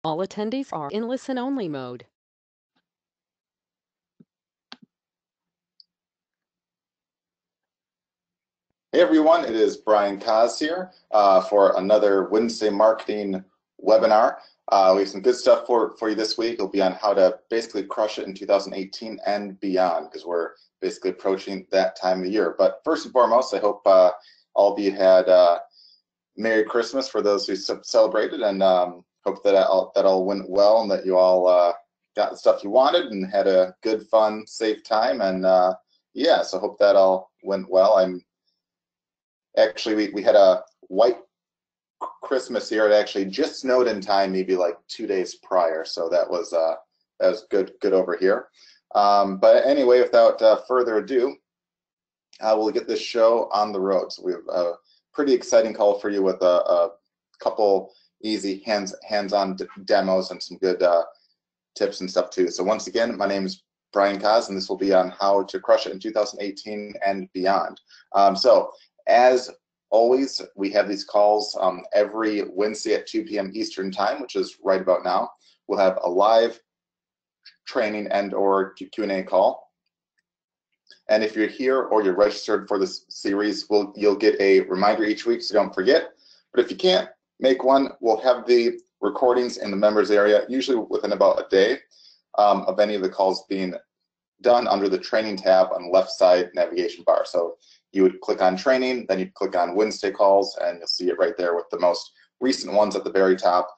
All attendees are in listen-only mode. Hey everyone, it is Brian Kaz here for another Wednesday marketing webinar. We have some good stuff for you this week. It'll be on how to basically crush it in 2018 and beyond, because we're basically approaching that time of the year. But first and foremost, I hope all of you had Merry Christmas for those who celebrated, and hope that all went well and that you all got the stuff you wanted and had a good, fun, safe time. And yeah, so hope that all went well. Actually, we had a white Christmas here. It actually just snowed in time, maybe like 2 days prior, so that was good over here. But anyway, without further ado, we'll get this show on the road. So we have a pretty exciting call for you with a couple easy hands-on demos and some good tips and stuff too. So once again, my name is Brian Kaz, and this will be on how to crush it in 2018 and beyond. So as always, we have these calls every Wednesday at 2 p.m. Eastern time, which is right about now. We'll have a live training and or Q&A call. And if you're here or you're registered for this series, you'll get a reminder each week, so don't forget. But if you can't make one, we'll have the recordings in the members area, usually within about a day of any of the calls being done under the training tab on the left side navigation bar. So you would click on training, then you'd click on Wednesday calls, and you'll see it right there with the most recent ones at the very top,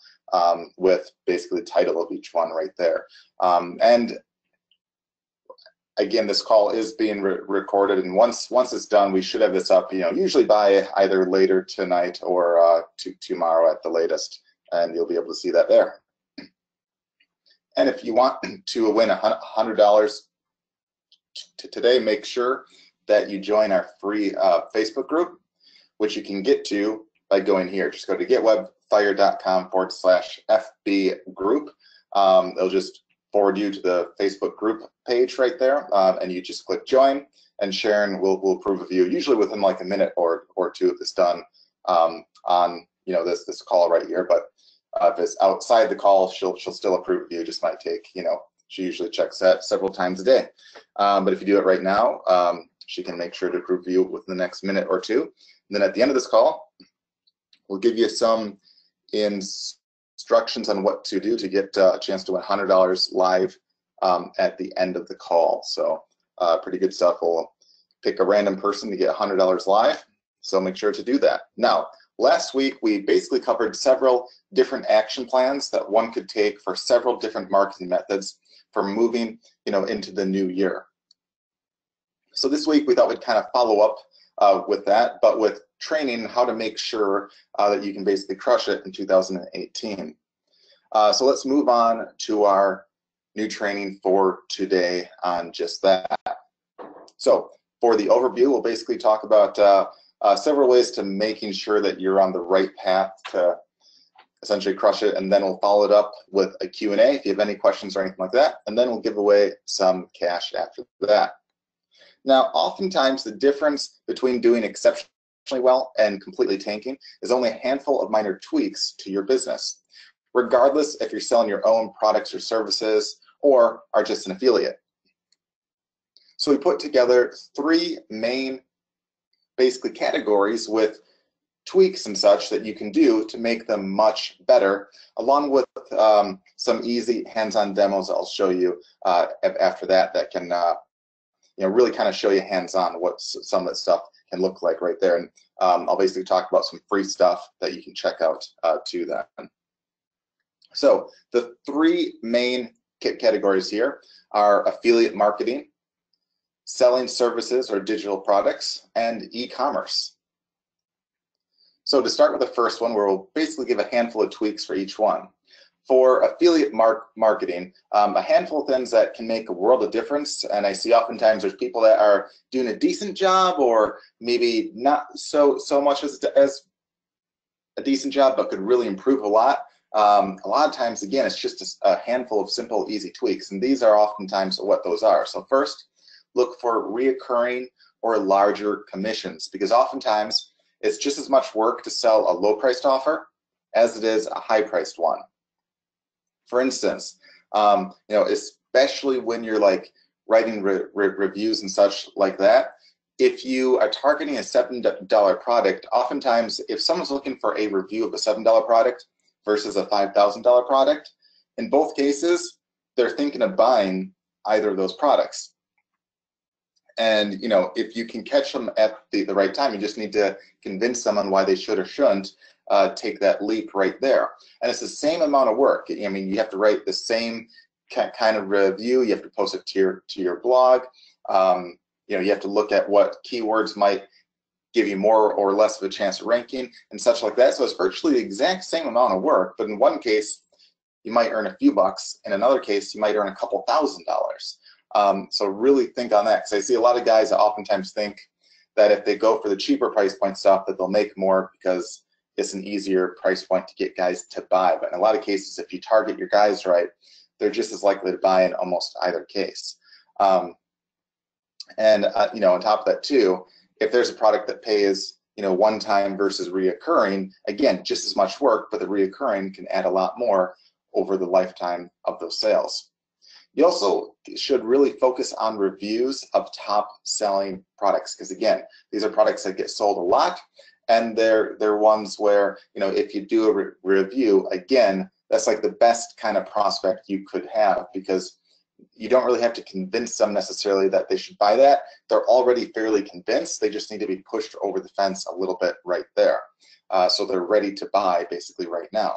with basically the title of each one right there. And again, this call is being recorded, and once it's done, we should have this up, usually by either later tonight or tomorrow at the latest, and you'll be able to see that there. And if you want to win $100 today, make sure that you join our free Facebook group, which you can get to by going here. Just go to getwebfire.com/FB group. It'll just forward you to the Facebook group page right there, and you just click join, and Sharon will approve of you, usually within like a minute or two of this done on this call right here. But if it's outside the call, she'll still approve of you. It just might take, she usually checks that several times a day. But if you do it right now, she can make sure to approve you within the next minute or two. And then at the end of this call, we'll give you some instructions on what to do to get a chance to win $100 live at the end of the call. So pretty good stuff. We'll pick a random person to get $100 live, so make sure to do that. Now, last week, we basically covered several different action plans that one could take for several different marketing methods for moving into the new year. So this week we thought we'd kind of follow up with that, but with training how to make sure that you can basically crush it in 2018. So let's move on to our new training for today on just that. So for the overview, we'll basically talk about several ways to making sure that you're on the right path to essentially crush it, and then we'll follow it up with a Q&A if you have any questions or anything like that, and then we'll give away some cash after that. Now, oftentimes the difference between doing exceptionally well and completely tanking is only a handful of minor tweaks to your business, regardless if you're selling your own products or services or are just an affiliate. So we put together 3 main basically categories with tweaks and such that you can do to make them much better, along with some easy hands-on demos I'll show you after that can really kind of show you hands-on what some of that stuff can look like right there. And I'll basically talk about some free stuff that you can check out to that. So the 3 main categories here are affiliate marketing, selling services or digital products, and e-commerce. So to start with the first one, where we'll basically give a handful of tweaks for each one. For affiliate marketing, a handful of things that can make a world of difference, and I see oftentimes there's people that are doing a decent job or maybe not so much as a decent job, but could really improve a lot. A lot of times, again, it's just a handful of simple, easy tweaks, and these are oftentimes what those are. So first, look for reoccurring or larger commissions, because oftentimes it's just as much work to sell a low-priced offer as it is a high-priced one. For instance, especially when you're like writing reviews and such like that, if you are targeting a $7 product, oftentimes if someone's looking for a review of a $7 product versus a $5,000 product, in both cases, they're thinking of buying either of those products. And if you can catch them at the right time, you just need to convince someone why they should or shouldn't take that leap right there. And it's the same amount of work. I mean, you have to write the same kind of review. You have to post it to your blog. You have to look at what keywords might give you more or less of a chance of ranking and such like that. So it's virtually the exact same amount of work, but in one case, you might earn a few bucks. In another case, you might earn a couple $1,000s. So really think on that, because I see a lot of guys that oftentimes think that if they go for the cheaper price point stuff, that they'll make more because it's an easier price point to get guys to buy. But in a lot of cases, if you target your guys right, they're just as likely to buy in almost either case. And on top of that too, if there's a product that pays one time versus reoccurring, again, just as much work, but the reoccurring can add a lot more over the lifetime of those sales. You also should really focus on reviews of top selling products, because again, these are products that get sold a lot, and they're ones where if you do a review, again, that's like the best kind of prospect you could have, because you don't really have to convince them necessarily that they should buy that. They're already fairly convinced. They just need to be pushed over the fence a little bit right there. So they're ready to buy basically right now.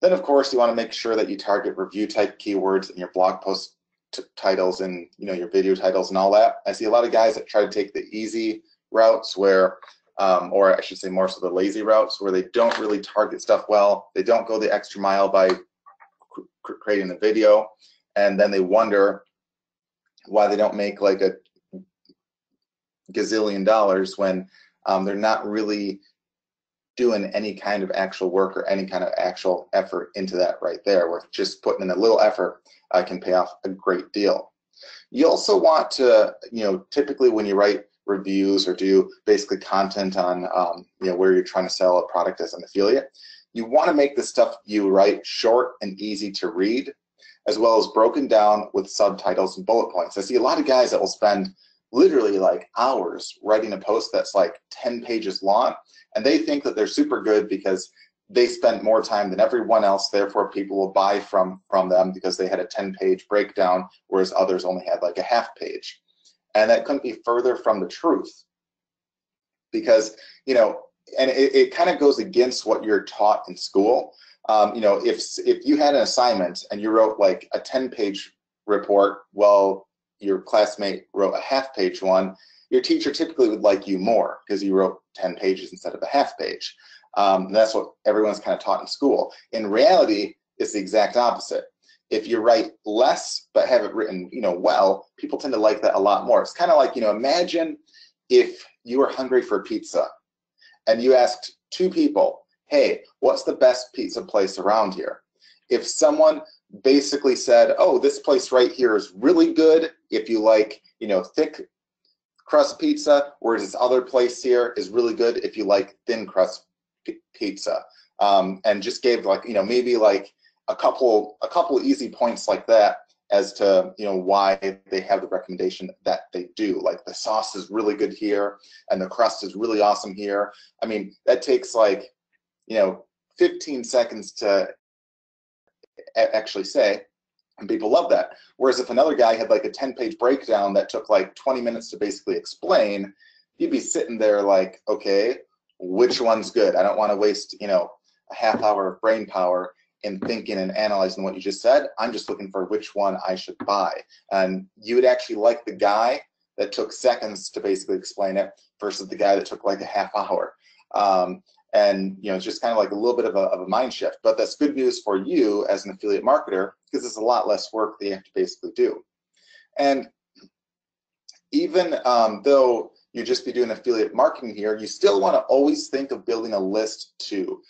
Then of course you want to make sure that you target review type keywords in your blog post titles and your video titles and all that. I see a lot of guys that try to take the easy routes where, or I should say more so the lazy routes, where they don't really target stuff well. They don't go the extra mile by creating the video, and then they wonder why they don't make like a gazillion dollars when they're not really doing any kind of actual work or any kind of actual effort into that right there, where just putting in a little effort can pay off a great deal. You also want to, typically when you write reviews or do basically content on where you're trying to sell a product as an affiliate, you want to make the stuff you write short and easy to read, as well as broken down with subtitles and bullet points. I see a lot of guys that will spend literally like hours writing a post that's like 10 pages long, and they think that they're super good because they spent more time than everyone else, therefore people will buy from them because they had a 10-page breakdown, whereas others only had like a half page. And that couldn't be further from the truth, because and it kind of goes against what you're taught in school. If you had an assignment and you wrote like a 10-page report, well, your classmate wrote a half-page one, your teacher typically would like you more because you wrote 10 pages instead of a half page. And that's what everyone's kind of taught in school. In reality, it's the exact opposite. If you write less but have it written, well, people tend to like that a lot more. It's kind of like, imagine if you were hungry for pizza and you asked two people, hey, what's the best pizza place around here? If someone basically said, oh, this place right here is really good if you like, thick crust pizza, whereas this other place here is really good if you like thin crust pizza, and just gave like, maybe like a couple easy points like that as to why they have the recommendation that they do. Like the sauce is really good here and the crust is really awesome here. I mean, that takes like 15 seconds to actually say, and people love that. Whereas if another guy had like a 10-page breakdown that took like 20 minutes to basically explain, you'd be sitting there like, okay, which one's good? I don't want to waste a half hour of brain power in thinking and analyzing what you just said. I'm just looking for which one I should buy. And you would actually like the guy that took seconds to basically explain it versus the guy that took like a half hour. And it's just kind of like a little bit of a mind shift. But that's good news for you as an affiliate marketer, because it's a lot less work that you have to basically do. And even though you just be doing affiliate marketing here, you still want to always think of building a list too,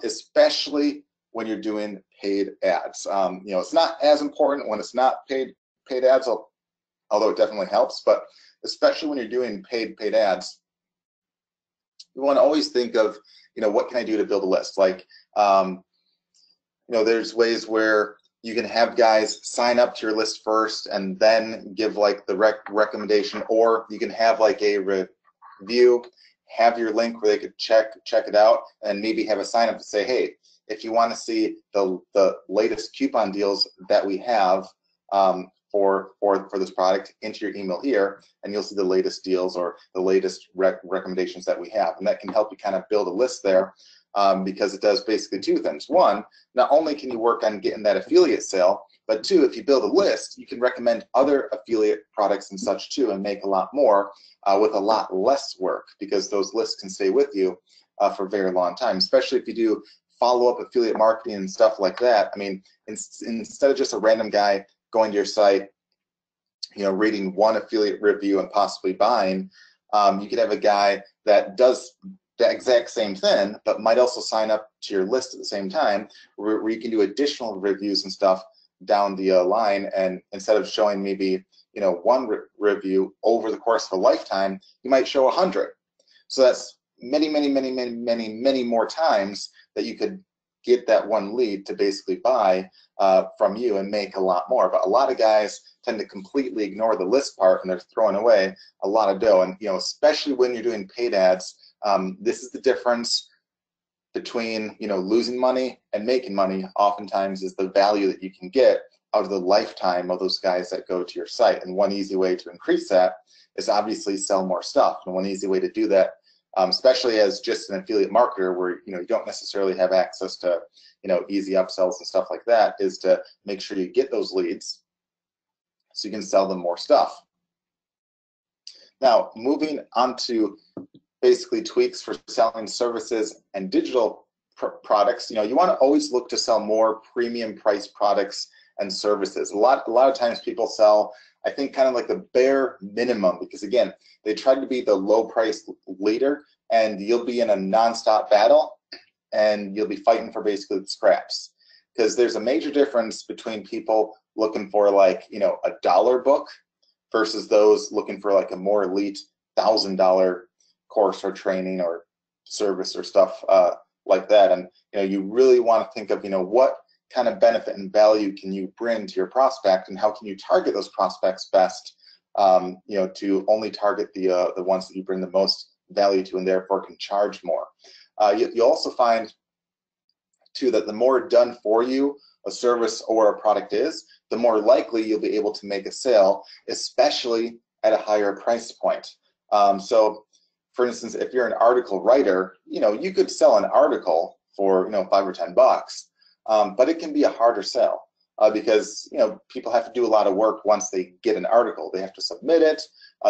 especially when you're doing paid ads. It's not as important when it's not paid ads, although it definitely helps. But especially when you're doing paid ads, you want to always think of, what can I do to build a list? Like, there's ways where you can have guys sign up to your list first and then give like the recommendation, or you can have like a review, have your link where they could check it out, and maybe have a sign up to say, hey, if you want to see the latest coupon deals that we have for this product, enter your email here, and you'll see the latest deals or the latest recommendations that we have. And that can help you kind of build a list there, because it does basically two things. One, not only can you work on getting that affiliate sale, but two, if you build a list, you can recommend other affiliate products and such too, and make a lot more with a lot less work, because those lists can stay with you for a very long time, especially if you do follow-up affiliate marketing and stuff like that. I mean, instead of just a random guy going to your site, reading one affiliate review and possibly buying, you could have a guy that does the exact same thing, but might also sign up to your list at the same time, where you can do additional reviews and stuff down the line. And instead of showing maybe one review over the course of a lifetime, you might show 100. So that's many more times that you could get that one lead to basically buy from you and make a lot more. But a lot of guys tend to completely ignore the list part, and they're throwing away a lot of dough. And especially when you're doing paid ads, this is the difference between losing money and making money. Oftentimes is the value that you can get out of the lifetime of those guys that go to your site. And one easy way to increase that is obviously sell more stuff. And one easy way to do that, especially as just an affiliate marketer where you don't necessarily have access to easy upsells and stuff like that, is to make sure you get those leads so you can sell them more stuff. Now, moving on to basically tweaks for selling services and digital products. You want to always look to sell more premium price products and services. A lot of times people sell, I think, kind of like the bare minimum, because again, they try to be the low price leader, and you'll be in a nonstop battle, and you'll be fighting for basically the scraps. Because there's a major difference between people looking for like a dollar book versus those looking for like a more elite $1,000 course or training or service or stuff like that. And you really want to think of what kind of benefit and value can you bring to your prospect, and how can you target those prospects best, to only target the ones that you bring the most value to, and therefore can charge more. You also find too that the more done for you a service or a product is, the more likely you'll be able to make a sale, especially at a higher price point. So for instance, if you're an article writer, you could sell an article for $5 or $10, but it can be a harder sell because people have to do a lot of work once they get an article. They have to submit it,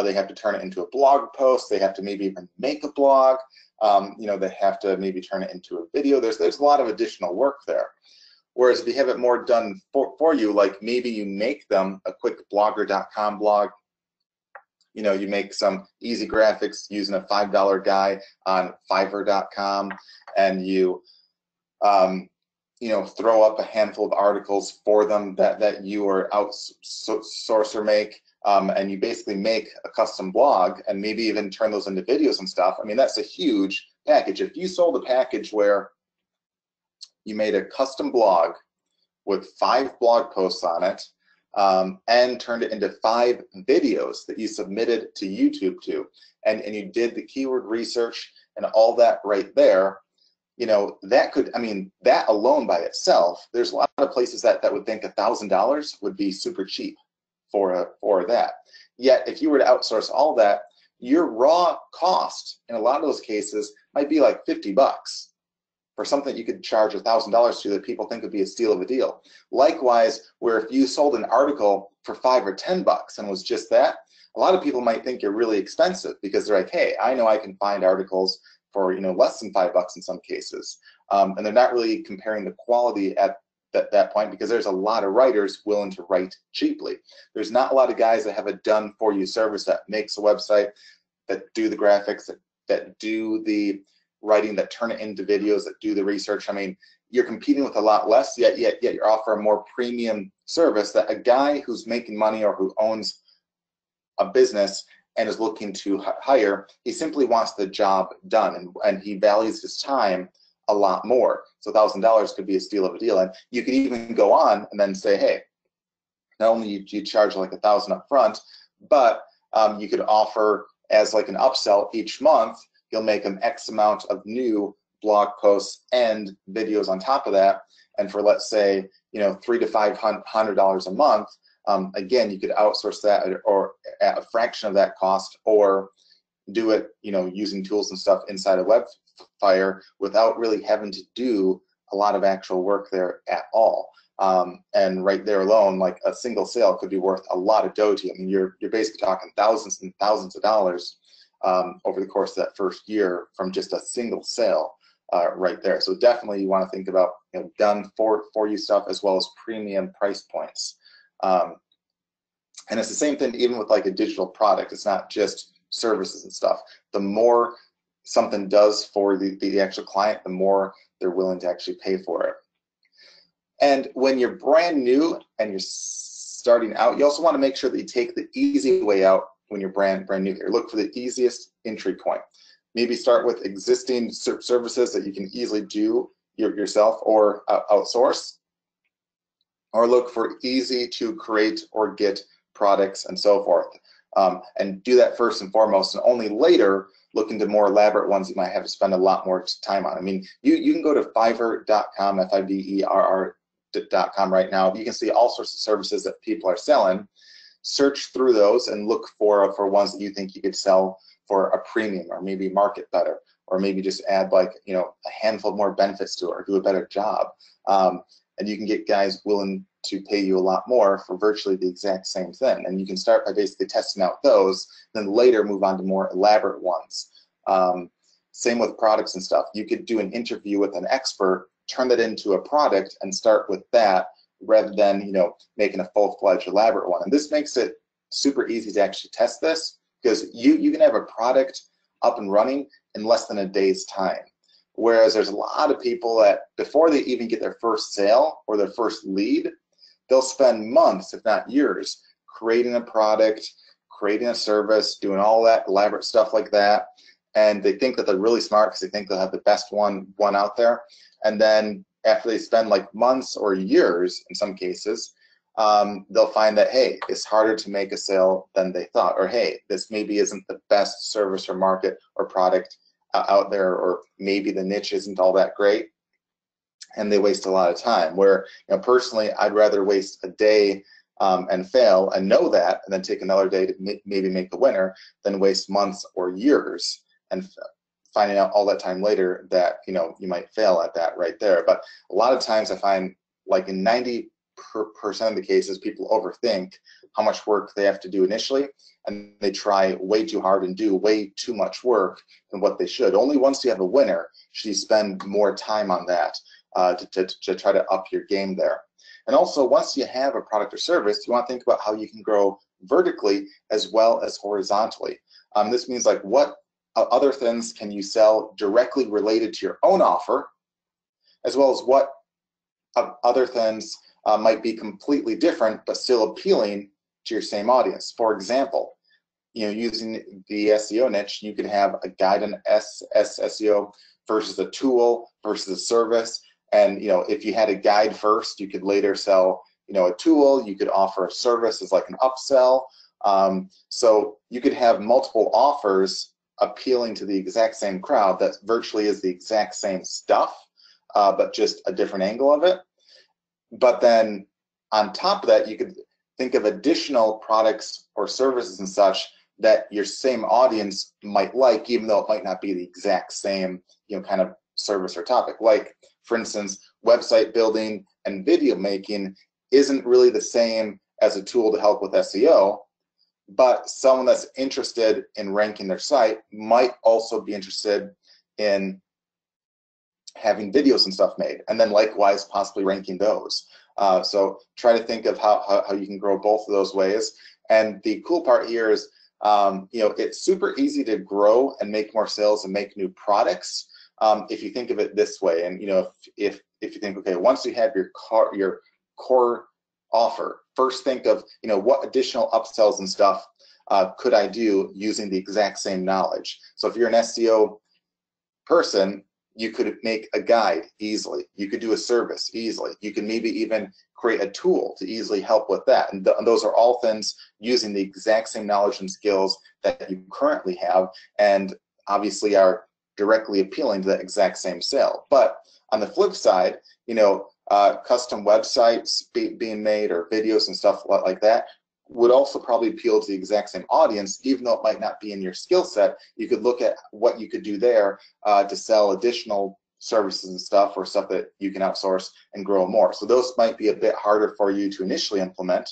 they have to turn it into a blog post, they have to maybe even make a blog, they have to maybe turn it into a video. There's a lot of additional work there. Whereas if you have it more done for you, like maybe you make them a quick blogger.com blog, you make some easy graphics using a $5 guy on Fiverr.com, and you throw up a handful of articles for them that you are outsource or make, and you basically make a custom blog and maybe even turn those into videos and stuff. I mean, that's a huge package. If you sold a package where you made a custom blog with 5 blog posts on it, and turned it into 5 videos that you submitted to YouTube to, and you did the keyword research and all that right there, that could, that alone by itself, there's a lot of places that would think $1,000 would be super cheap for that. Yet if you were to outsource all that, your raw cost in a lot of those cases might be like $50 for something you could charge $1,000 to that people think would be a steal of a deal. Likewise, where if you sold an article for $5 or $10 and was just that, a lot of people might think you're really expensive because they're like, hey, I know I can find articles for less than $5 in some cases, and they're not really comparing the quality at that point, because there's a lot of writers willing to write cheaply. There's not a lot of guys that have a done-for-you service that makes a website, that do the graphics, that do the writing, that turn it into videos, that do the research. You're competing with a lot less, yet you're offering a more premium service that a guy who's making money or who owns a business and is looking to hire, he simply wants the job done, and he values his time a lot more. So $1,000 could be a steal of a deal. And you could even go on and then say, hey, not only do you charge like $1,000 up front, but you could offer as like an upsell each month, you'll make an X amount of new blog posts and videos on top of that. And for, let's say, $300 to $500 a month, again, you could outsource that or at a fraction of that cost, or do it, using tools and stuff inside of Webfire without really having to do a lot of actual work there at all. And right there alone, like a single sale could be worth a lot of dough to you. I mean, you're basically talking thousands and thousands of dollars over the course of that first year from just a single sale right there. So definitely you want to think about done for you stuff as well as premium price points. And it's the same thing even with like a digital product. It's not just services and stuff. The more something does for the actual client, the more they're willing to actually pay for it. And when you're brand new and you're starting out, you also want to make sure that you take the easy way out when you're brand new here. Look for the easiest entry point. Maybe start with existing services that you can easily do yourself or outsource, or look for easy to create or get products and so forth. And do that first and foremost, and only later look into more elaborate ones you might have to spend a lot more time on. I mean, you can go to Fiverr.com, Fiverr.com right now. You can see all sorts of services that people are selling. Search through those and look for ones that you think you could sell for a premium, or maybe market better, or maybe just add like a handful more benefits to it, or do a better job. And you can get guys willing to pay you a lot more for virtually the exact same thing. And you can start by basically testing out those, then later move on to more elaborate ones. Same with products and stuff. You could do an interview with an expert, turn that into a product, and start with that rather than making a full-fledged elaborate one. And this makes it super easy to actually test this, because you can have a product up and running in less than a day's time. Whereas there's a lot of people that before they even get their first sale or their first lead, they'll spend months, if not years, creating a product, creating a service, doing all that elaborate stuff like that. And they think that they're really smart because they think they'll have the best one out there. And then after they spend like months or years, in some cases, they'll find that, hey, it's harder to make a sale than they thought, or hey, this maybe isn't the best service or market or product out there, or maybe the niche isn't all that great, and they waste a lot of time. Where personally, I'd rather waste a day and fail and know that, and then take another day to maybe make the winner, than waste months or years and finding out all that time later that you might fail at that right there. But a lot of times I find, like in 90% of the cases, people overthink how much work they have to do initially, and they try way too hard and do way too much work than what they should. Only once you have a winner should you spend more time on that to try to up your game there. And also, once you have a product or service, you want to think about how you can grow vertically as well as horizontally. This means like what other things can you sell directly related to your own offer, as well as what other things might be completely different but still appealing to your same audience. For example, using the SEO niche, you could have a guide on SEO versus a tool versus a service. And if you had a guide first, you could later sell a tool. You could offer a service as like an upsell. So you could have multiple offers appealing to the exact same crowd that virtually is the exact same stuff, but just a different angle of it. But then on top of that, you could think of additional products or services and such that your same audience might like, even though it might not be the exact same kind of service or topic. Like, for instance, website building and video making isn't really the same as a tool to help with SEO, but someone that's interested in ranking their site might also be interested in having videos and stuff made, and then likewise possibly ranking those. So try to think of how you can grow both of those ways. And the cool part here is, it's super easy to grow and make more sales and make new products if you think of it this way. And if you think, okay, once you have your core offer, first think of what additional upsells and stuff could I do using the exact same knowledge. So if you're an SEO person, You could make a guide easily. You could do a service easily. You can maybe even create a tool to easily help with that. And those are all things using the exact same knowledge and skills that you currently have, and obviously are directly appealing to that exact same sale. But on the flip side, custom websites being made or videos and stuff like that would also probably appeal to the exact same audience, even though it might not be in your skill set. You could look at what you could do there to sell additional services and stuff, or stuff that you can outsource and grow more. So those might be a bit harder for you to initially implement,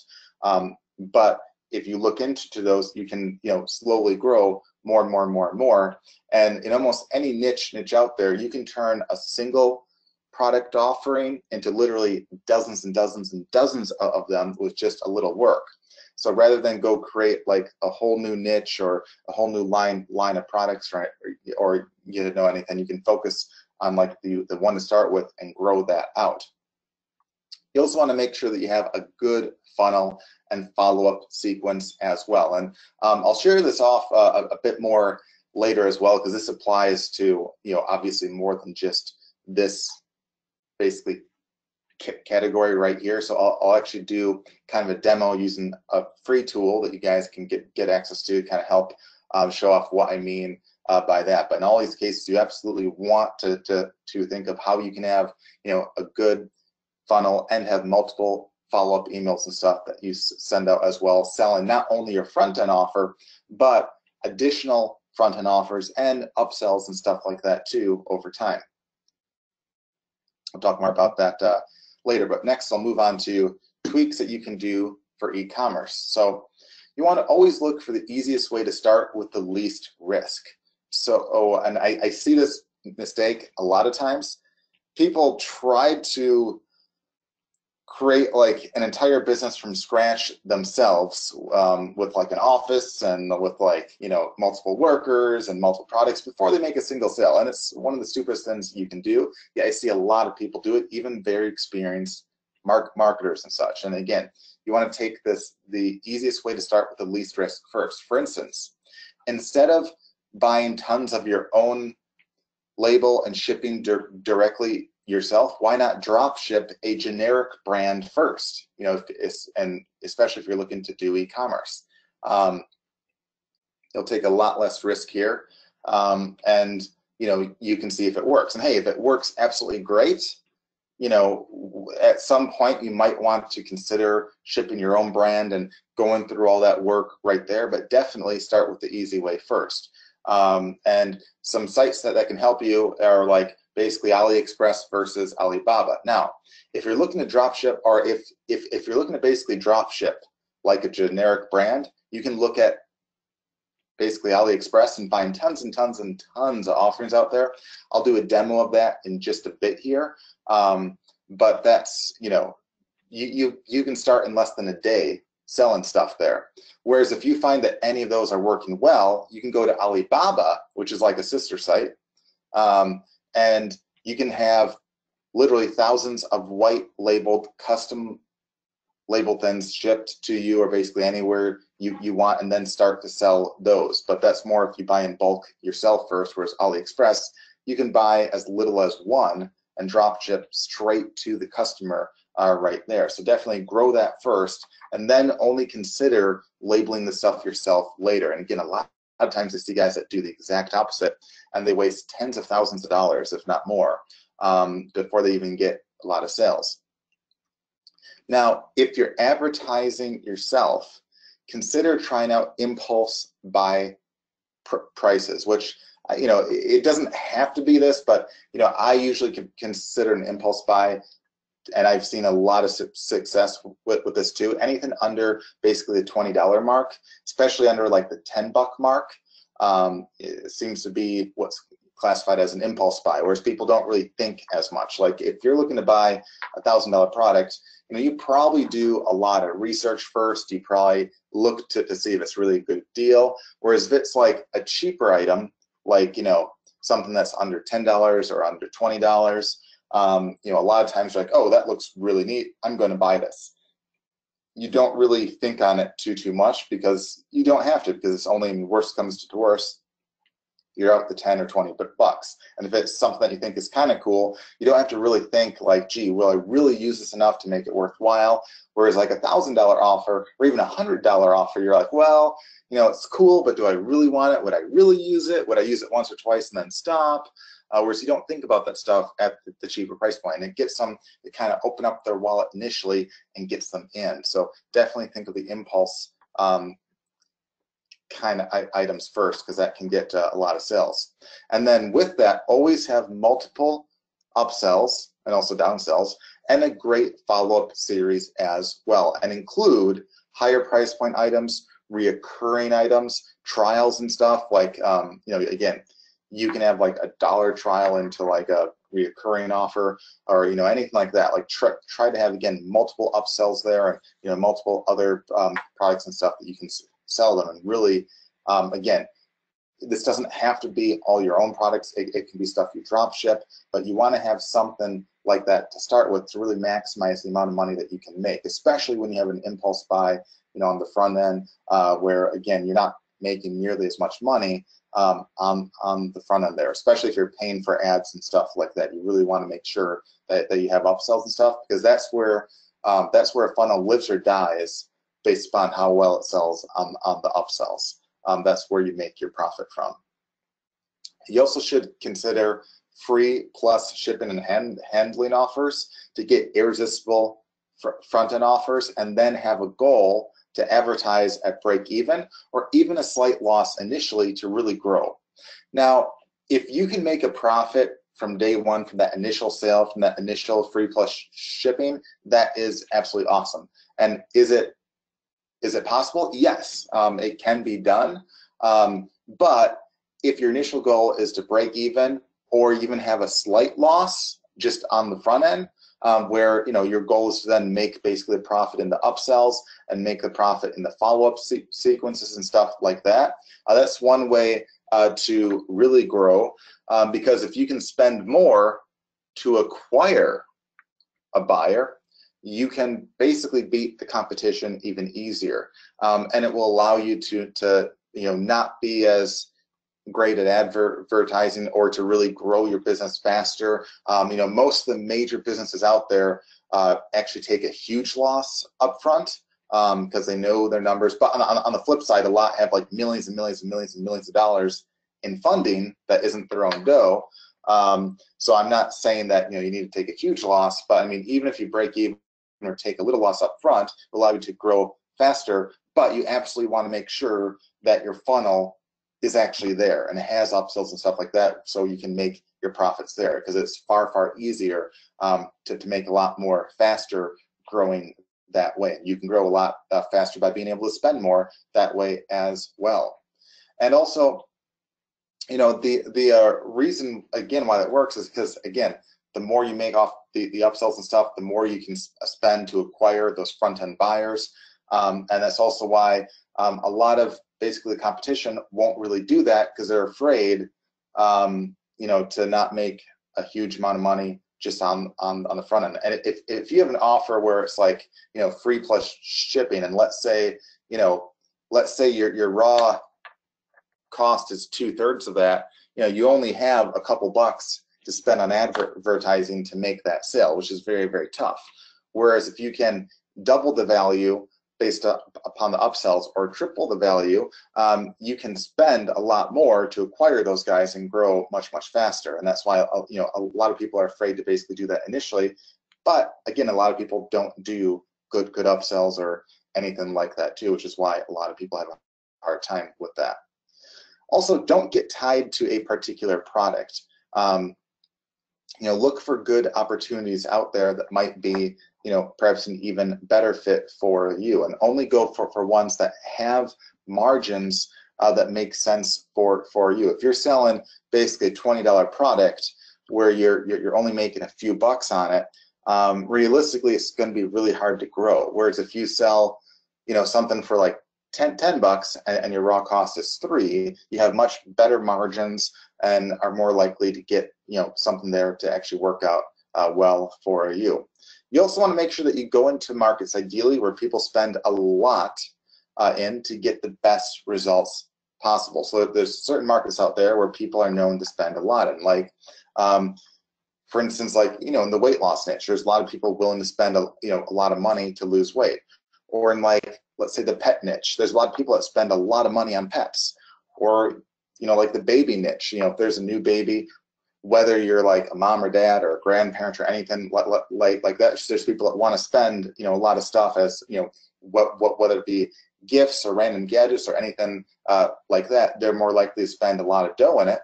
but if you look into those, you can slowly grow more and more and more and more. And in almost any niche out there, you can turn a single product offering into literally dozens and dozens and dozens of them with just a little work. So rather than go create like a whole new niche or a whole new line of products, right, or anything, you can focus on like the one to start with and grow that out. You also want to make sure that you have a good funnel and follow-up sequence as well. And I'll share this off a bit more later as well, because this applies to obviously more than just this basically category right here. So I'll actually do kind of a demo using a free tool that you guys can get access to kind of help show off what I mean by that. But in all these cases, you absolutely want to think of how you can have a good funnel and have multiple follow-up emails and stuff that you send out as well, selling not only your front-end offer, but additional front-end offers and upsells and stuff like that too over time. I'll talk more about that later, but next I'll move on to tweaks that you can do for e-commerce. So you want to always look for the easiest way to start with the least risk. So, and I see this mistake a lot of times. People try to create like an entire business from scratch themselves, with like an office and with like multiple workers and multiple products before they make a single sale. And it's one of the stupidest things you can do. Yeah, I see a lot of people do it, even very experienced marketers and such. And again, you want to take the easiest way to start with the least risk first. For instance, instead of buying tons of your own label and shipping directly yourself, why not drop ship a generic brand first? And especially if you're looking to do e-commerce, you'll take a lot less risk here, and you can see if it works. And hey, if it works absolutely great, at some point you might want to consider shipping your own brand and going through all that work right there. But definitely start with the easy way first. And some sites that can help you are like basically AliExpress versus Alibaba. Now, if you're looking to drop ship, or if you're looking to basically drop ship like a generic brand, you can look at basically AliExpress and find tons and tons and tons of offerings out there. I'll do a demo of that in just a bit here, but that's you can start in less than a day selling stuff there. Whereas if you find that any of those are working well, you can go to Alibaba, which is like a sister site, and you can have literally thousands of white labeled, custom labeled things shipped to you, or basically anywhere you want, and then start to sell those. But that's more if you buy in bulk yourself first, whereas AliExpress, you can buy as little as one and drop ship straight to the customer right there. So definitely grow that first, and then only consider labeling the stuff yourself later. And again, a lot of times I see guys that do the exact opposite, and they waste tens of thousands of dollars, if not more, before they even get a lot of sales. Now, if you're advertising yourself, consider trying out impulse buy prices, which it doesn't have to be this, but I usually consider an impulse buy, and I've seen a lot of success with this too. Anything under basically the $20 mark, especially under like the $10 mark, it seems to be what's classified as an impulse buy, whereas people don't really think as much. Like if you're looking to buy a $1,000 product, you probably do a lot of research first. You probably look to see if it's really a good deal. Whereas if it's like a cheaper item, like something that's under $10 or under $20, a lot of times you're like, oh, that looks really neat, I'm going to buy this. You don't really think on it too much, because you don't have to, because it's only, worst comes to worst, you're out the 10 or 20 bucks. And if it's something that you think is kind of cool, you don't have to really think like, gee, will I really use this enough to make it worthwhile? Whereas like $1,000 offer or even $100 offer, you're like, well, you know, it's cool, but do I really want it? Would I really use it? Would I use it once or twice and then stop? Whereas you don't think about that stuff at the cheaper price point. And it gets them to kind of open up their wallet initially and gets them in. So definitely think of the impulse kind of items first, because that can get a lot of sales. And then with that, always have multiple upsells and also downsells and a great follow-up series as well, and include higher price point items, reoccurring items, trials and stuff. Like you know, again, you can have like a $1 trial into like a reoccurring offer, or you know, anything like that. Like try to have, again, multiple upsells there, and you know, multiple other products and stuff that you can sell them. And really, again, this doesn't have to be all your own products. It can be stuff you drop ship, but you want to have something like that to start with to really maximize the amount of money that you can make, especially when you have an impulse buy, you know, on the front end, where again, you're not making nearly as much money on the front end there, especially if you're paying for ads and stuff like that. You really want to make sure that you have upsells and stuff, because that's where a funnel lives or dies based upon how well it sells on the upsells. That's where you make your profit from. You also should consider free plus shipping and handling offers to get irresistible front-end offers, and then have a goal to advertise at break even or even a slight loss initially to really grow. Now, if you can make a profit from day one, from that initial sale, from that initial free plus shipping, that is absolutely awesome. And is it possible? Yes, it can be done. But if your initial goal is to break even or even have a slight loss just on the front end, where you know, your goal is to then make basically a profit in the upsells and make a profit in the follow-up sequences and stuff like that. That's one way to really grow, because if you can spend more to acquire a buyer, you can basically beat the competition even easier, and it will allow you to you know, not be as great at advertising, or to really grow your business faster. You know, most of the major businesses out there actually take a huge loss up front, because they know their numbers. But on the flip side, a lot have like millions and millions and millions and millions of dollars in funding that isn't their own dough. So I'm not saying that, you know, you need to take a huge loss, but I mean, even if you break even or take a little loss up front, it will allow you to grow faster. But you absolutely want to make sure that your funnel is actually there and it has upsells and stuff like that, so you can make your profits there, because it's far easier to make a lot more faster growing that way. You can grow a lot faster by being able to spend more that way as well. And also, you know, the reason again why that works is because, again, the more you make off the upsells and stuff, the more you can spend to acquire those front-end buyers. And that's also why a lot of basically the competition won't really do that, because they're afraid, you know, to not make a huge amount of money just on the front end. And if you have an offer where it's like, you know, free plus shipping, and let's say your raw cost is 2/3 of that, you know, you only have a couple bucks to spend on advertising to make that sale, which is very tough. Whereas if you can double the value based upon the upsells, or triple the value, you can spend a lot more to acquire those guys and grow much faster. And that's why, you know, a lot of people are afraid to basically do that initially. But again, a lot of people don't do good upsells or anything like that too, which is why a lot of people have a hard time with that. Also, don't get tied to a particular product. You know, look for good opportunities out there that might be, you know, perhaps an even better fit for you, and only go for ones that have margins that make sense for you. If you're selling basically a $20 product where you're only making a few bucks on it, realistically, it's going to be really hard to grow. Whereas if you sell, you know, something for like 10 bucks and your raw cost is $3, you have much better margins and are more likely to get, you know, something there to actually work out well for you. You also want to make sure that you go into markets ideally where people spend a lot in to get the best results possible. So there's certain markets out there where people are known to spend a lot in, like, for instance, like, in the weight loss niche, there's a lot of people willing to spend a lot of money to lose weight. Or in, like, let's say the pet niche, there's a lot of people that spend a lot of money on pets. Or, like the baby niche, if there's a new baby, whether you're like a mom or dad or a grandparent or anything like that, there's people that want to spend, a lot of stuff as, whether it be gifts or random gadgets or anything like that, they're more likely to spend a lot of dough in it.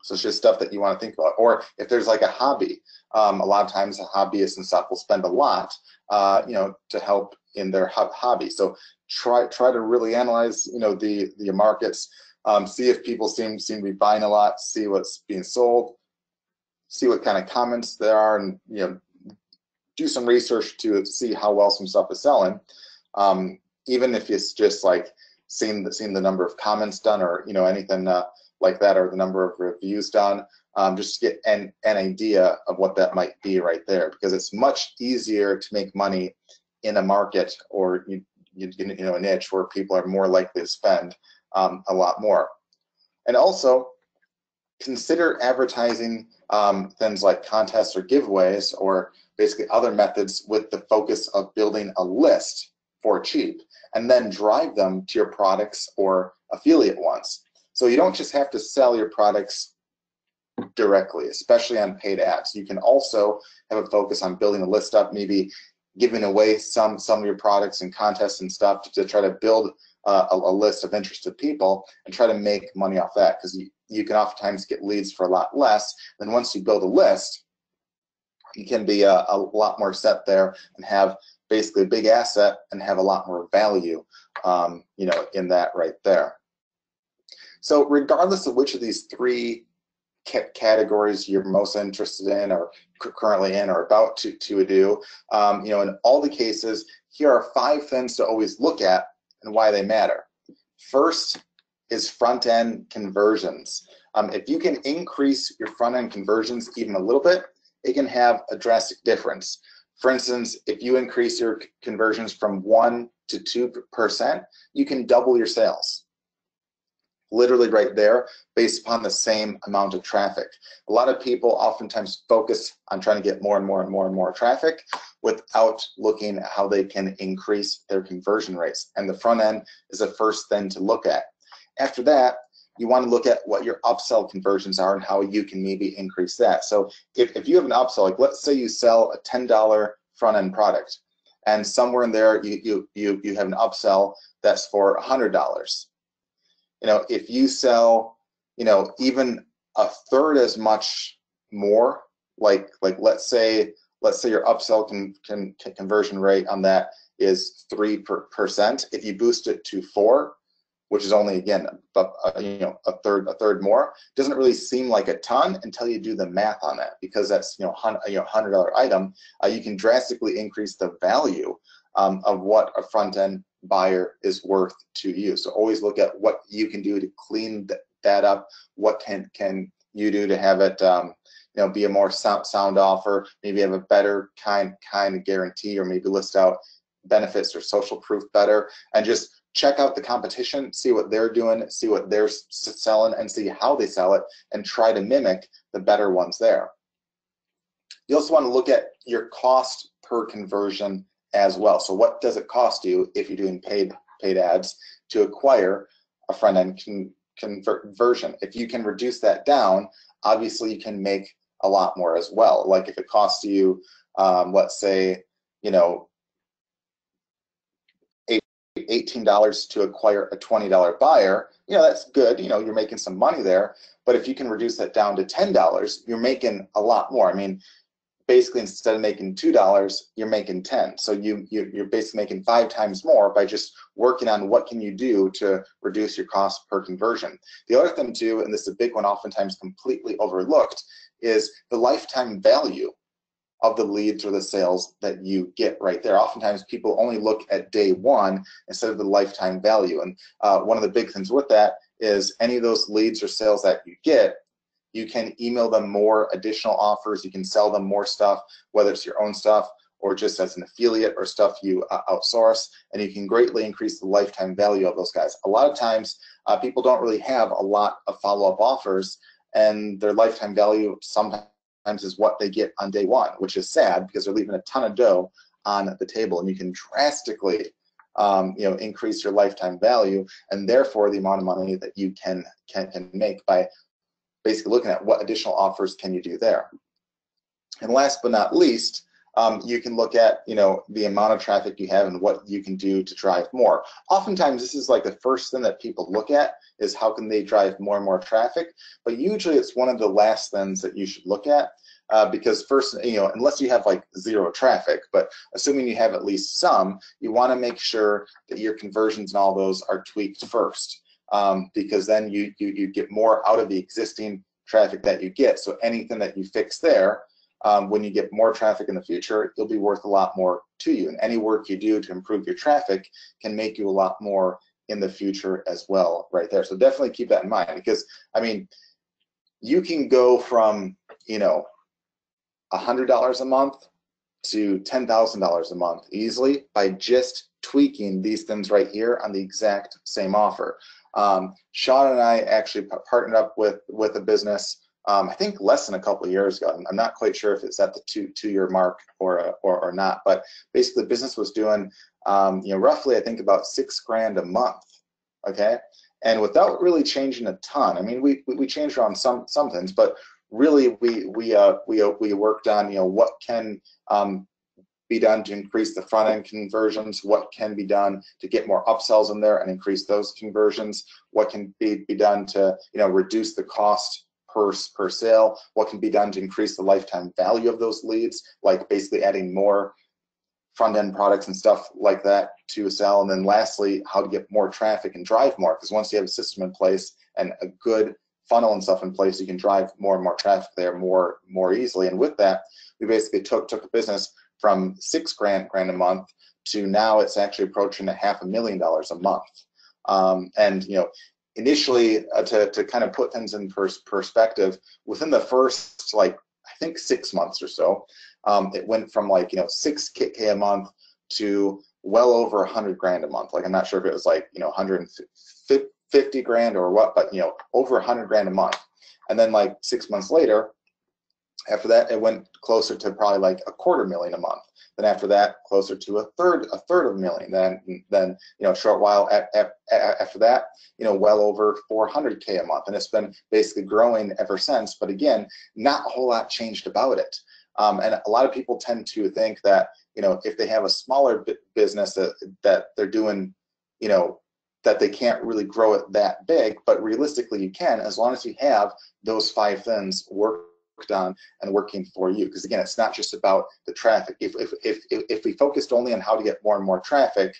So it's just stuff that you want to think about. Or if there's like a hobby, a lot of times hobbyists and stuff will spend a lot, to help in their hobby. So try to really analyze, the markets, see if people seem to be buying a lot, see what's being sold, see what kind of comments there are, and do some research to see how well some stuff is selling. Even if it's just like seeing the number of comments done, or anything like that, or the number of reviews done, just to get an idea of what that might be right there, because it's much easier to make money in a market or a niche where people are more likely to spend a lot more. And also consider advertising things like contests or giveaways, or basically other methods with the focus of building a list for cheap, and then drive them to your products or affiliate ones. So you don't just have to sell your products directly, especially on paid ads. You can also have a focus on building a list up, maybe giving away some of your products and contests and stuff to try to build a list of interested people and try to make money off that, because you can oftentimes get leads for a lot less. Then once you build a list, you can be a lot more set there and have basically a big asset and have a lot more value, in that right there. So regardless of which of these three categories you're most interested in, or currently in, or about to do, in all the cases, here are 5 things to always look at and why they matter. First is front-end conversions. If you can increase your front-end conversions even a little bit, it can have a drastic difference. For instance, if you increase your conversions from 1 to 2%, you can double your sales. Literally right there, based upon the same amount of traffic. A lot of people oftentimes focus on trying to get more and more and more and more traffic without looking at how they can increase their conversion rates. And the front end is the first thing to look at. After that, you want to look at what your upsell conversions are and how you can maybe increase that. So if you have an upsell, like let's say you sell a $10 front end product, and somewhere in there you have an upsell that's for $100. If you sell, even a third as much more, like let's say your upsell conversion rate on that is 3%. If you boost it to 4, which is only, again, a third more, doesn't really seem like a ton until you do the math on that, because that's $100 item. You can drastically increase the value of what a front end buyer is worth to you. So always look at what you can do to clean that up. What can you do to have it be a more sound offer? Maybe have a better kind of guarantee, or maybe list out benefits or social proof better, and just check out the competition, see what they're doing, see what they're selling, and see how they sell it, and try to mimic the better ones there. You also want to look at your cost per conversion as well. So what does it cost you if you're doing paid ads to acquire a front-end conversion? If you can reduce that down, obviously you can make a lot more as well. Like if it costs you, let's say, $18 to acquire a $20 buyer, that's good. You're making some money there. But if you can reduce that down to $10, you're making a lot more. I mean, basically, instead of making $2, you're making 10. So you're basically making 5 times more by just working on what can you do to reduce your cost per conversion. The other thing too, and this is a big one, oftentimes completely overlooked, is the lifetime value of the leads or the sales that you get right there. Oftentimes people only look at day one instead of the lifetime value. And one of the big things with that is any of those leads or sales that you get, you can email them more additional offers, you can sell them more stuff, whether it's your own stuff or just as an affiliate or stuff you outsource, and you can greatly increase the lifetime value of those guys. A lot of times people don't really have a lot of follow-up offers, and their lifetime value sometimes is what they get on day one, which is sad because they're leaving a ton of dough on the table, and you can drastically increase your lifetime value and therefore the amount of money that you can make by basically looking at what additional offers can you do there. And last but not least, you can look at the amount of traffic you have and what you can do to drive more. Oftentimes this is like the first thing that people look at is how can they drive more and more traffic, but usually it's one of the last things that you should look at because first, unless you have like zero traffic, but assuming you have at least some, you want to make sure that your conversions and all those are tweaked first, because then you get more out of the existing traffic that you get. So anything that you fix there, when you get more traffic in the future, it'll be worth a lot more to you. And any work you do to improve your traffic can make you a lot more in the future as well, right there. So definitely keep that in mind, because I mean, you can go from $100 a month to $10,000 a month easily by just tweaking these things right here on the exact same offer. Sean and I actually partnered up with a business. I think less than a couple of years ago. I'm not quite sure if it's at the two-year mark or not, but basically the business was doing roughly I think about $6,000 a month, okay, and without really changing a ton. I mean, we changed around some things, but really we worked on what can be done to increase the front end conversions, what can be done to get more upsells in there and increase those conversions, what can be done to reduce the cost per sale, what can be done to increase the lifetime value of those leads, like basically adding more front-end products and stuff like that to sell. And then lastly, how to get more traffic and drive more, because once you have a system in place and a good funnel and stuff in place, you can drive more and more traffic there more easily. And with that, we basically took a business from $6,000 a month to now it's actually approaching $500,000 a month. And initially, to kind of put things in perspective, within the first I think 6 months or so, it went from $6K a month to well over $100,000 a month. Like I'm not sure if it was 150 grand or what, but over $100,000 a month. And then 6 months later, after that, it went closer to probably $250,000 a month. Then after that, closer to a third of a million. Then a short while after that, well over 400K a month, and it's been basically growing ever since. But again, not a whole lot changed about it. And a lot of people tend to think that if they have a smaller business that they're doing, that they can't really grow it that big. But realistically, you can, as long as you have those 5 things worked on and working for you. Because again, it's not just about the traffic. If we focused only on how to get more and more traffic,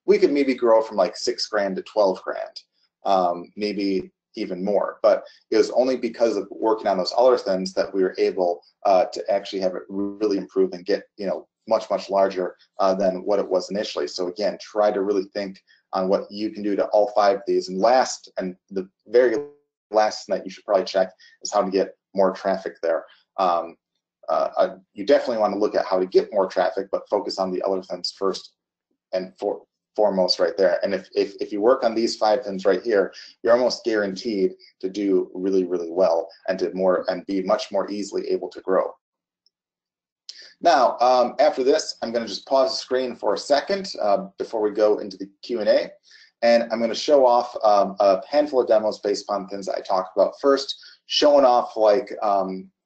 we could maybe grow from $6,000 to $12,000, maybe even more. But it was only because of working on those other things that we were able to actually have it really improve and get much larger than what it was initially. So again, try to really think on what you can do to all 5 of these. And the very last thing that you should probably check is how to get more traffic there. You definitely want to look at how to get more traffic, but focus on the other things first and foremost right there. And if you work on these 5 things right here, you're almost guaranteed to do really well and be much more easily able to grow. Now, after this, I'm going to just pause the screen for a second before we go into the Q&A, and I'm going to show off a handful of demos based upon things that I talked about. First, showing off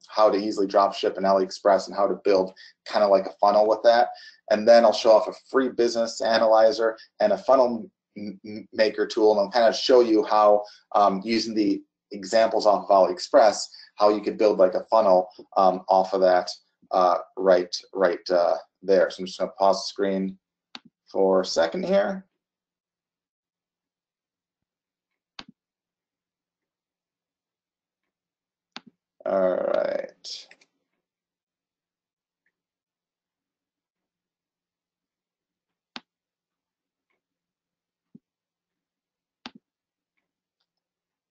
how to easily drop ship in AliExpress and how to build kind of like a funnel with that. And then I'll show off a free business analyzer and a funnel maker tool, and I'll kind of show you how using the examples off of AliExpress, how you could build a funnel off of that right there. So I'm just going to pause the screen for a second here. All right.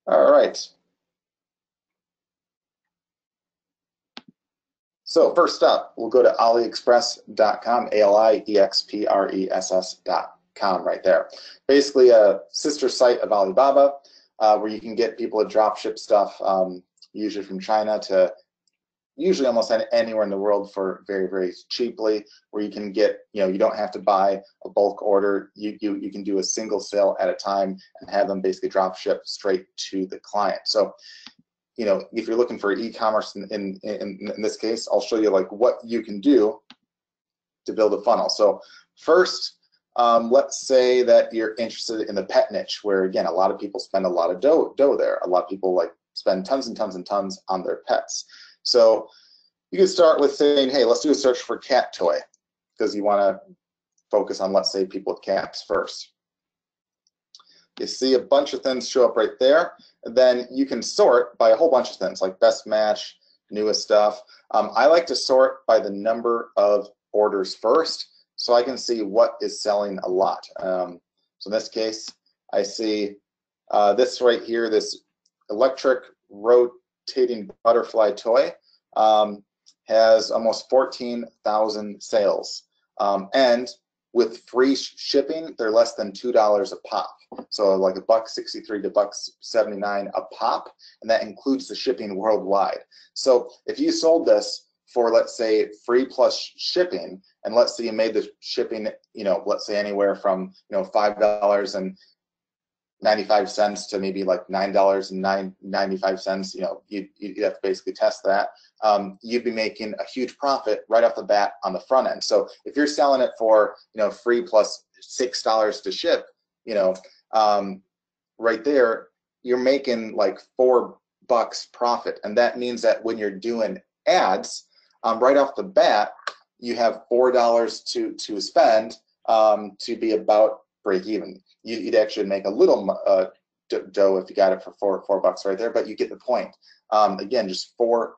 All right. So first up, we'll go to aliexpress.com, AliExpress.com right there. Basically a sister site of Alibaba, where you can get people to drop ship stuff, usually from China to usually almost anywhere in the world for very, very cheaply, where you can get, you don't have to buy a bulk order. You can do a single sale at a time and have them basically drop ship straight to the client. So, if you're looking for e-commerce in this case, I'll show you like what you can do to build a funnel. So first, let's say that you're interested in the pet niche, where again, a lot of people spend a lot of dough there. A lot of people like spend tons and tons and tons on their pets. So you can start with saying, hey, let's do a search for cat toy, because you want to focus on, let's say, people with cats first. You see a bunch of things show up right there. And then you can sort by a whole bunch of things, like best match, newest stuff. I like to sort by the number of orders first, so I can see what is selling a lot. So in this case, I see this right here, this electric rotating butterfly toy, has almost 14,000 sales. And with free shipping, they're less than $2 a pop. So like $1.63 to $1.79 a pop, and that includes the shipping worldwide. So if you sold this for, let's say, free plus shipping, and let's say you made the shipping, let's say anywhere from $5.95 to maybe like $9.95, you'd have to basically test that. You'd be making a huge profit right off the bat on the front end. So if you're selling it for free plus $6 to ship, right there, you're making like $4 profit, and that means that when you're doing ads, right off the bat, you have $4 to spend to be about break even. You'd actually make a little dough if you got it for $4 right there, but you get the point. Again, just $4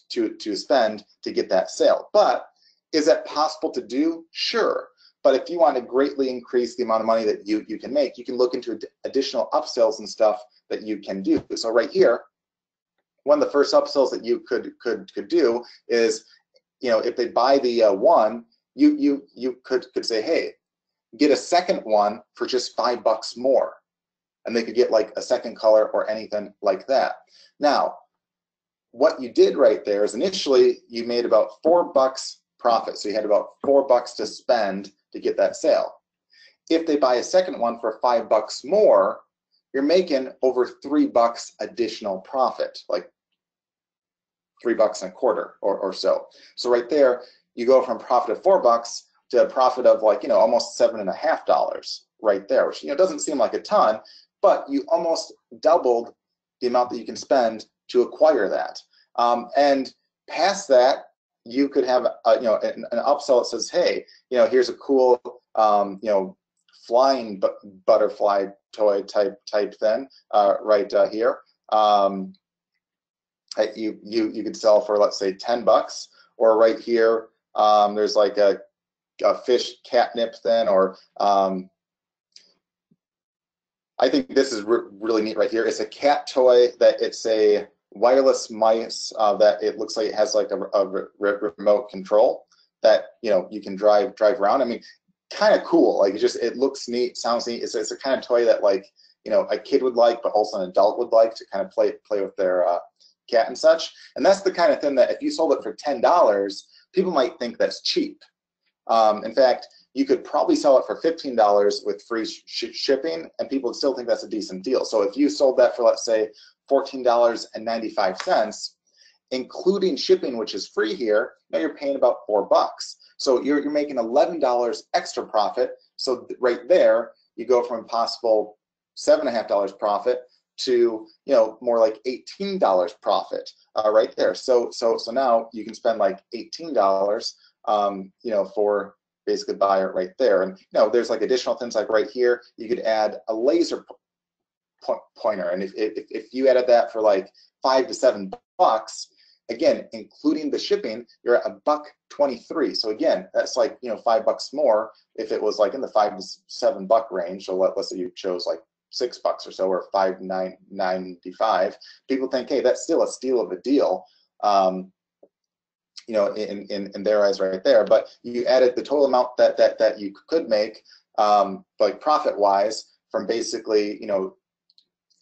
to spend to get that sale. But is that possible to do? Sure. But if you want to greatly increase the amount of money that you can make, you can look into additional upsells and stuff that you can do. So right here, one of the first upsells that you could do is, if they buy the one, you could say, hey, get a second one for just $5 more, and they could get like a second color or anything like that. Now, what you did right there is initially you made about $4 profit, so you had about $4 to spend to get that sale. If they buy a second one for $5 more, you're making over $3 additional profit, like $3.25 or so. So right there, you go from profit of $4 to a profit of like almost $7.50 right there, which doesn't seem like a ton, but you almost doubled the amount that you can spend to acquire that. And past that, you could have an upsell that says, hey, here's a cool flying butterfly toy type thing right here. You could sell for, let's say, $10, or right here there's like a fish catnip thing, or I think this is really neat right here. It's a cat toy that it's a wireless mice that it looks like it has like a remote control that you can drive around. I mean, kind of cool. Like it looks neat, sounds neat. It's a kind of toy that like a kid would like, but also an adult would like to kind of play with their cat and such. And that's the kind of thing that if you sold it for $10, people might think that's cheap. In fact, you could probably sell it for $15 with free shipping, and people would still think that's a decent deal. So if you sold that for, let's say, $14.95, including shipping, which is free here, now you're paying about $4. So you're making $11 extra profit. So right there, you go from possible $7.50 profit to more like $18 profit right there. So now you can spend like $18 for basically buy it right there. And there's like additional things like right here, you could add a laser pointer, and if you added that for like $5 to $7, again, including the shipping, you're at $1.23. So again, that's like $5 more if it was like in the $5 to $7 range. So let's say you chose like $6 or so, or $5.95. People think, hey, that's still a steal of a deal. in their eyes right there. But you added the total amount that you could make, like profit-wise, from basically,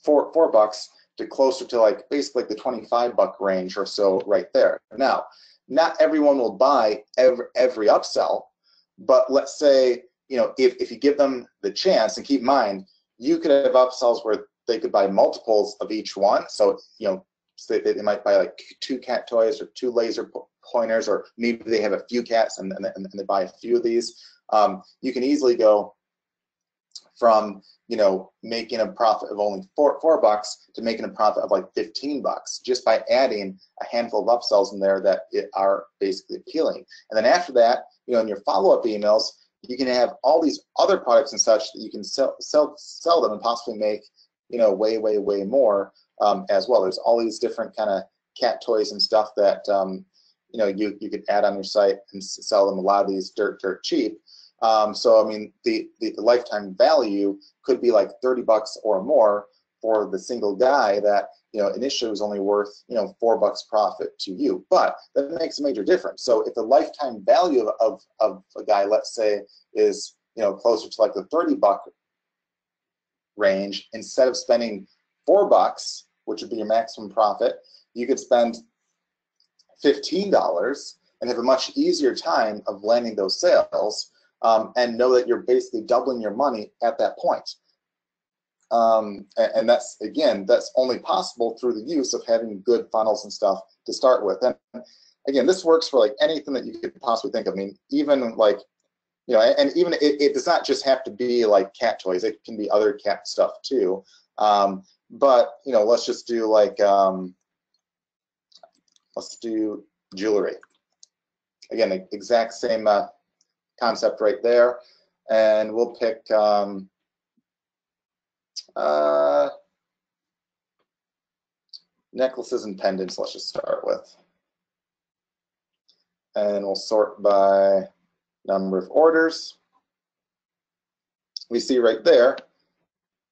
$4 to closer to like basically like the $25 range or so right there. Now, not everyone will buy every upsell, but let's say, if you give them the chance, and keep in mind, you could have upsells where they could buy multiples of each one. So, so they might buy like 2 cat toys or 2 laser pointers, or maybe they have a few cats and they buy a few of these. You can easily go from making a profit of only $4 to making a profit of like $15 just by adding a handful of upsells in there that are basically appealing. And then after that, in your follow-up emails, you can have all these other products and such that you can sell them and possibly make way more as well. There's all these different kind of cat toys and stuff that you could add on your site and sell them. A lot of these dirt cheap. So I mean, the lifetime value could be like $30 or more for the single guy that initially was only worth $4 profit to you. But that makes a major difference. So if the lifetime value of a guy, let's say, is closer to like the $30 range, instead of spending $4, which would be your maximum profit, you could spend $15 and have a much easier time of landing those sales. And know that you're basically doubling your money at that point. And that's, again, that's only possible through the use of having good funnels and stuff to start with. And again, this works for like anything that you could possibly think of. I mean, even like, and even it does not just have to be like cat toys. It can be other cat stuff too. But let's just do like, let's do jewelry. Again, the exact same concept right there, and we'll pick necklaces and pendants. Let's just start with, and we'll sort by number of orders. We see right there,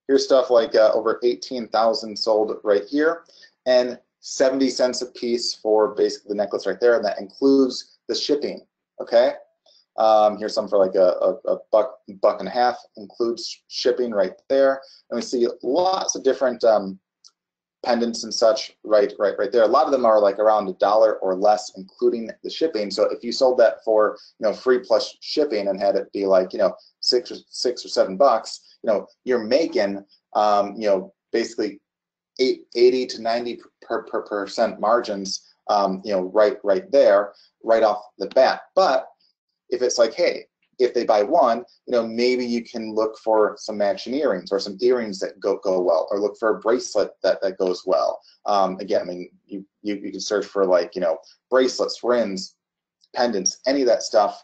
here's stuff like over 18,000 sold right here, and 70 cents a piece for basically the necklace right there, and that includes the shipping. Okay. Here's some for like a buck and a half, includes shipping right there. And we see lots of different pendants and such right there. A lot of them are like around $1 or less, including the shipping. So if you sold that for free plus shipping and had it be like $6 or $7, you're making basically 80 to 90% margins, right there, right off the bat. But if it's like, hey, if they buy one, maybe you can look for some matching earrings or some earrings that go well, or look for a bracelet that goes well. Again, I mean, you can search for like, bracelets, rings, pendants, any of that stuff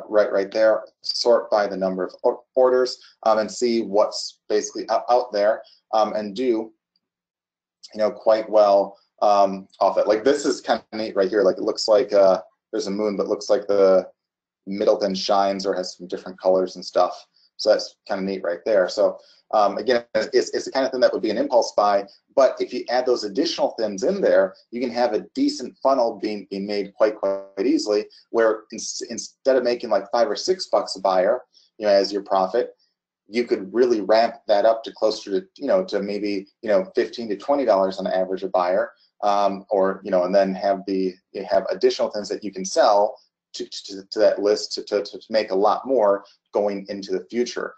right there. Sort by the number of orders and see what's basically out there and do, quite well off it. Like this is kind of neat right here. Like it looks like there's a moon, but looks like the Middleton shines or has some different colors and stuff. So that's kind of neat right there. So again, it's the kind of thing that would be an impulse buy. But if you add those additional things in there, you can have a decent funnel being made quite easily, where instead of making like $5 or $6 a buyer, as your profit, you could really ramp that up to closer to, to maybe, $15 to $20 on average a buyer, or, and then have additional things that you can sell to that list to make a lot more going into the future.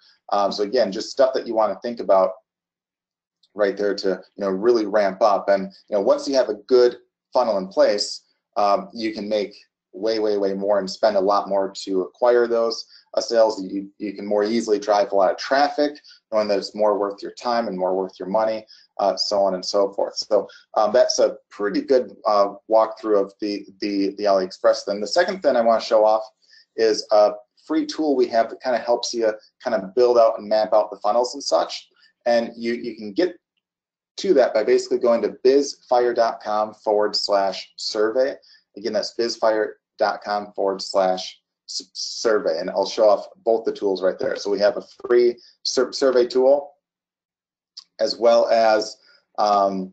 So again, just stuff that you want to think about right there to really ramp up. And once you have a good funnel in place, you can make way more and spend a lot more to acquire those sales. You can more easily drive a lot of traffic, knowing that it's more worth your time and more worth your money, so on and so forth. So that's a pretty good walkthrough of the AliExpress thing. The second thing I want to show off is a free tool we have that kind of helps you kind of build out and map out the funnels and such. And you can get to that by basically going to bizfire.com/survey. Again, that's bizfire.com/survey, and I'll show off both the tools right there. So we have a free survey tool, as well as a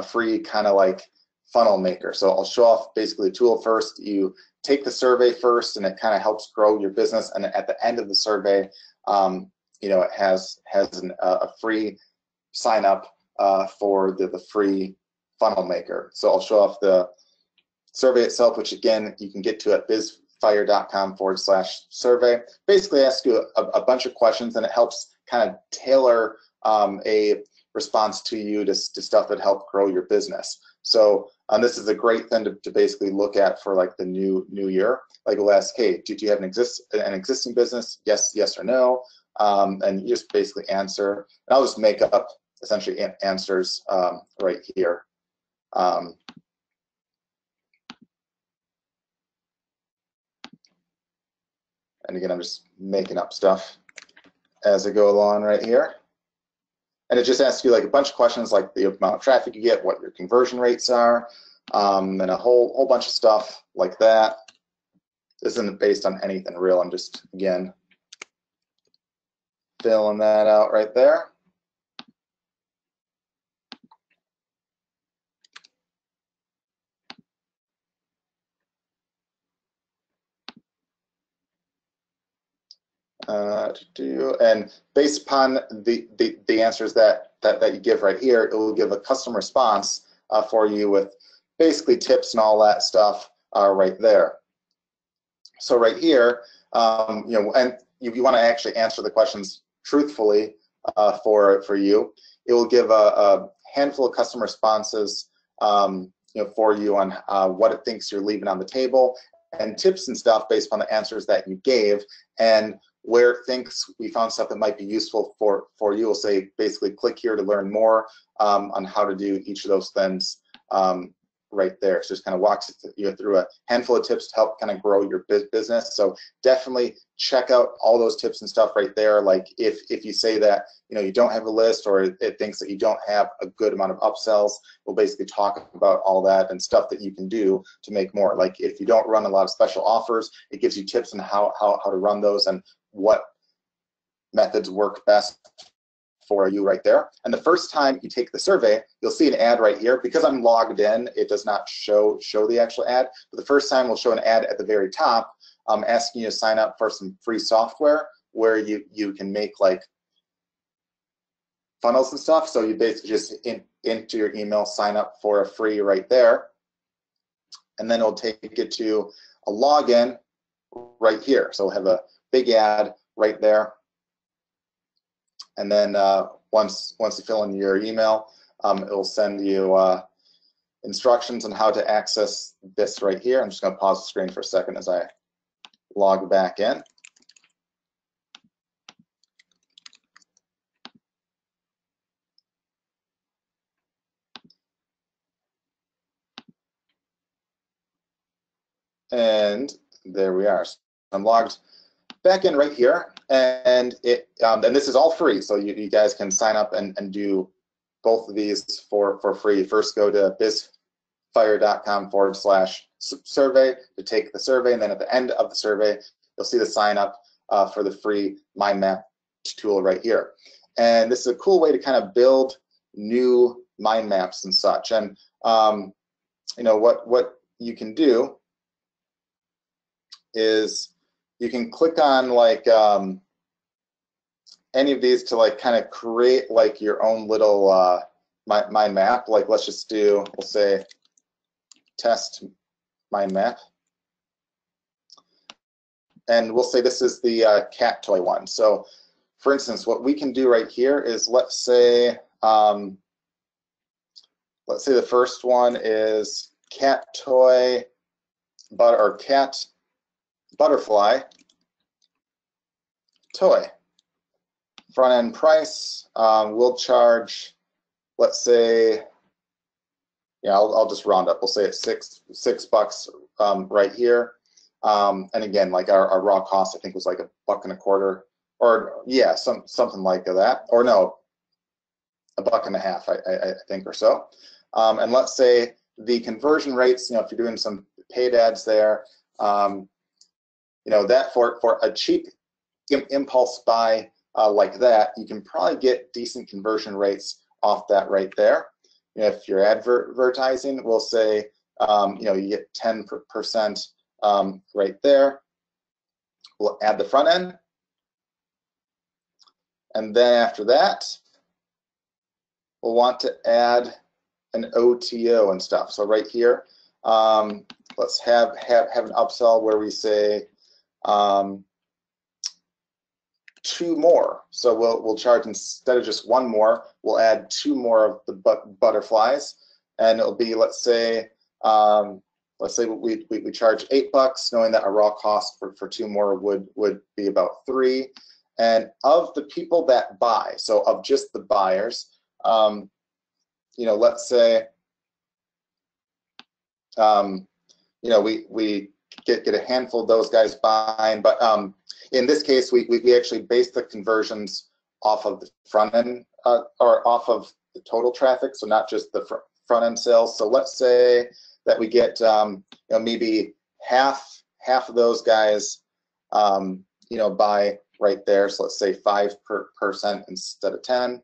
free kind of like funnel maker. So I'll show off basically the tool first. You take the survey first, and it kind of helps grow your business. And at the end of the survey, it has a free sign up for the free funnel maker. So I'll show off the survey itself, which again you can get to at bizfire.com/survey. Basically asks you a bunch of questions, and it helps kind of tailor a response to you to stuff that help grow your business. So this is a great thing to basically look at for like the new year. Like we'll ask, hey, do you have an existing business? Yes or no. And you just basically answer. And I'll just make up essentially answers right here. And again, I'm just making up stuff as I go along right here. And it just asks you like a bunch of questions like the amount of traffic you get, what your conversion rates are, and a whole bunch of stuff like that. This isn't based on anything real. I'm just, again, filling that out right there. And based upon the answers that you give right here, it will give a custom response for you with basically tips and all that stuff right there. So right here, and you want to actually answer the questions truthfully for you. It will give a handful of custom responses for you on what it thinks you're leaving on the table, and tips and stuff based on the answers that you gave, and where it thinks we found stuff that might be useful for you. We'll say basically click here to learn more on how to do each of those things right there. So just kind of walks you through a handful of tips to help kind of grow your business. So definitely check out all those tips and stuff right there. Like if you say that you don't have a list, or it thinks that you don't have a good amount of upsells, we'll basically talk about all that and stuff that you can do to make more. Like if you don't run a lot of special offers, it gives you tips on how to run those and what methods work best for you right there. And the first time you take the survey, you'll see an ad right here. Because I'm logged in, it does not show the actual ad. But the first time we'll show an ad at the very top asking you to sign up for some free software where you can make like funnels and stuff. So you basically just into your email, sign up for a free right there. And then it'll take you to a login right here. So we'll have a big ad right there. And then once you fill in your email, it will send you instructions on how to access this right here. I'm just going to pause the screen for a second as I log back in. And there we are. So I'm logged back in right here, and and this is all free, so you guys can sign up and do both of these for free. First, go to bizfire.com/survey to take the survey, and then at the end of the survey, you'll see the sign up for the free mind map tool right here. And this is a cool way to kind of build new mind maps and such. And what you can do is you can click on like any of these to like kind of create like your own little mind map. Like let's just do, we'll say test mind map. And we'll say this is the cat toy one. So for instance, what we can do right here is let's say the first one is cat toy or cat butterfly toy. Front end price, we'll charge, let's say, I'll just round up. We'll say it's $6 right here. And again, like our raw cost, I think was like $1.25, or yeah, something like that, or no, $1.50, I think, or so. And let's say the conversion rates, if you're doing some paid ads there, that for a cheap impulse buy like that, you can probably get decent conversion rates off that right there. if you're advertising, we'll say, you get 10% right there. We'll add the front end. And then after that, we'll want to add an OTO and stuff. So right here, let's have an upsell where we say 2 more. So we'll charge, instead of just 1 more, we'll add 2 more of the butterflies, and it'll be, let's say we charge $8, knowing that our raw cost for 2 more would be about 3. And of the people that buy, so of just the buyers, let's say we get a handful of those guys buying, but in this case, we actually base the conversions off of the front end or off of the total traffic, so not just the front end sales. So let's say that we get maybe half of those guys buy right there. So let's say 5% instead of 10.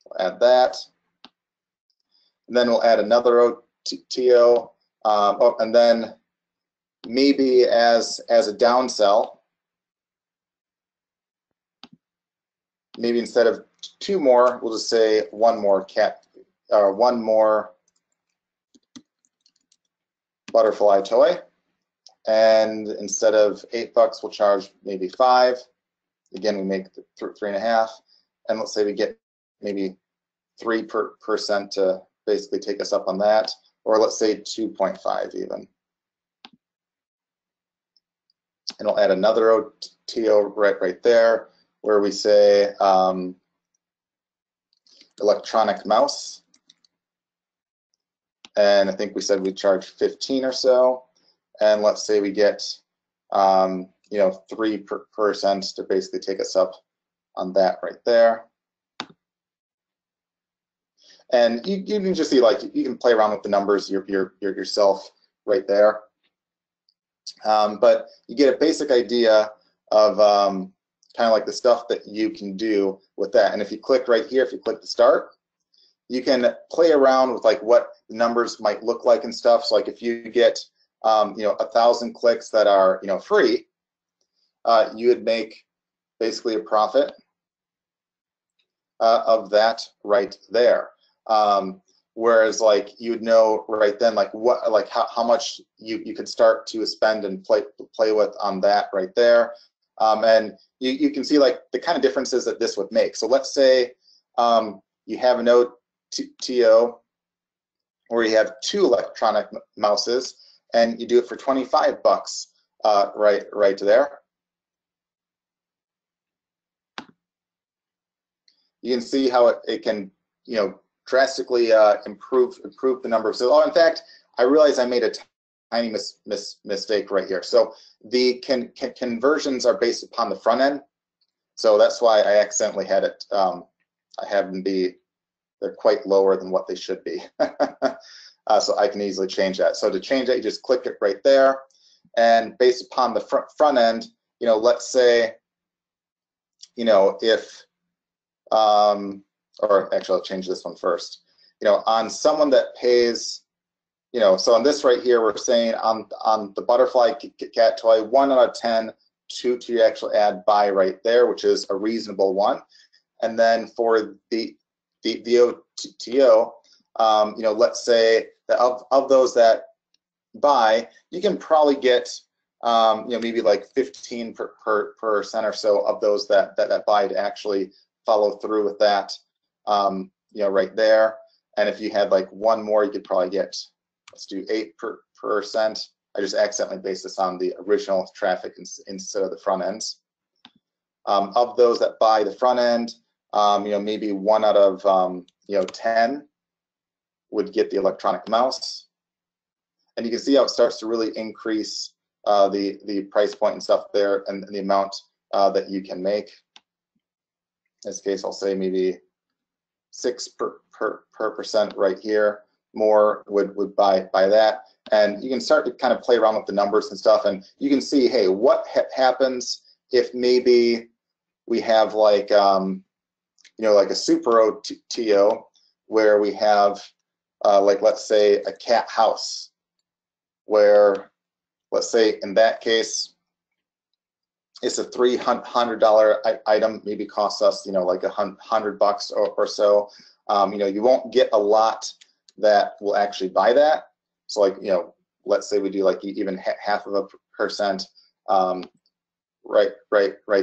We'll add that, and then we'll add another OTO, and then maybe as a downsell, maybe instead of 2 more, we'll just say 1 more one more butterfly toy, and instead of $8, we'll charge maybe 5. Again, we make 3.5, and let's say we get maybe 3% to basically take us up on that, or let's say 2.5 even. And we'll add another OTO right there, where we say electronic mouse, and I think we said we charge 15 or so, and let's say we get 3% to basically take us up on that right there. And you can just see, like, you can play around with the numbers yourself right there. But you get a basic idea of kind of like the stuff that you can do with that. And if you click right here, if you click the start, you can play around with like what the numbers might look like and stuff. So like if you get 1,000 clicks that are free, you would make basically a profit of that right there. Whereas like you would know right then like how much you could start to spend and play with on that right there, and you can see like the kind of differences that this would make. So let's say you have an OTO where you have 2 electronic mouses and you do it for $25 right there. You can see how it can drastically improve the number of sales. Oh, in fact, I realized I made a tiny mistake right here. So the conversions are based upon the front end. So that's why I accidentally had it. I have them they're quite lower than what they should be. So I can easily change that. So to change that, you just click it right there, and based upon the front end, let's say, if or actually I'll change this one first. On someone that pays, so on this right here, we're saying on the butterfly cat toy, 1 out of 10 to actually add buy right there, which is a reasonable one. And then for the OTO, let's say that of those that buy, you can probably get maybe like 15% or so of those that buy to actually follow through with that. Right there. And if you had like 1 more, you could probably get, let's do 8%. I just accidentally based this on the original traffic instead of the front ends. Of those that buy the front end, maybe 1 out of 10 would get the electronic mouse. And you can see how it starts to really increase the price point and stuff there, and the amount that you can make. In this case, I'll say maybe 6% right here. More would buy that, and you can start to kind of play around with the numbers and stuff, and you can see, hey, what happens if maybe we have like like a super OTO where we have, like, let's say a cat house, where, let's say in that case, it's a $300 item, maybe costs us, like $100 or so. You won't get a lot that will actually buy that. So like, let's say we do like even half of a percent, right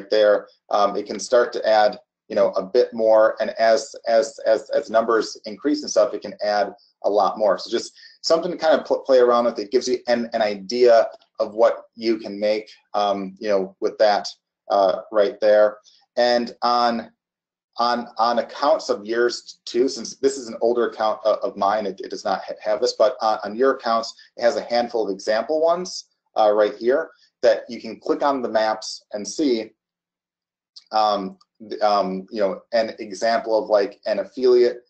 there. It can start to add, a bit more, and as numbers increase and stuff, it can add a lot more. So just something to kind of play around with. It gives you an idea of what you can make, with that right there. And on accounts of yours too, since this is an older account of mine, it does not have this, but on your accounts, it has a handful of example ones right here that you can click on the maps and see, an example of like an affiliate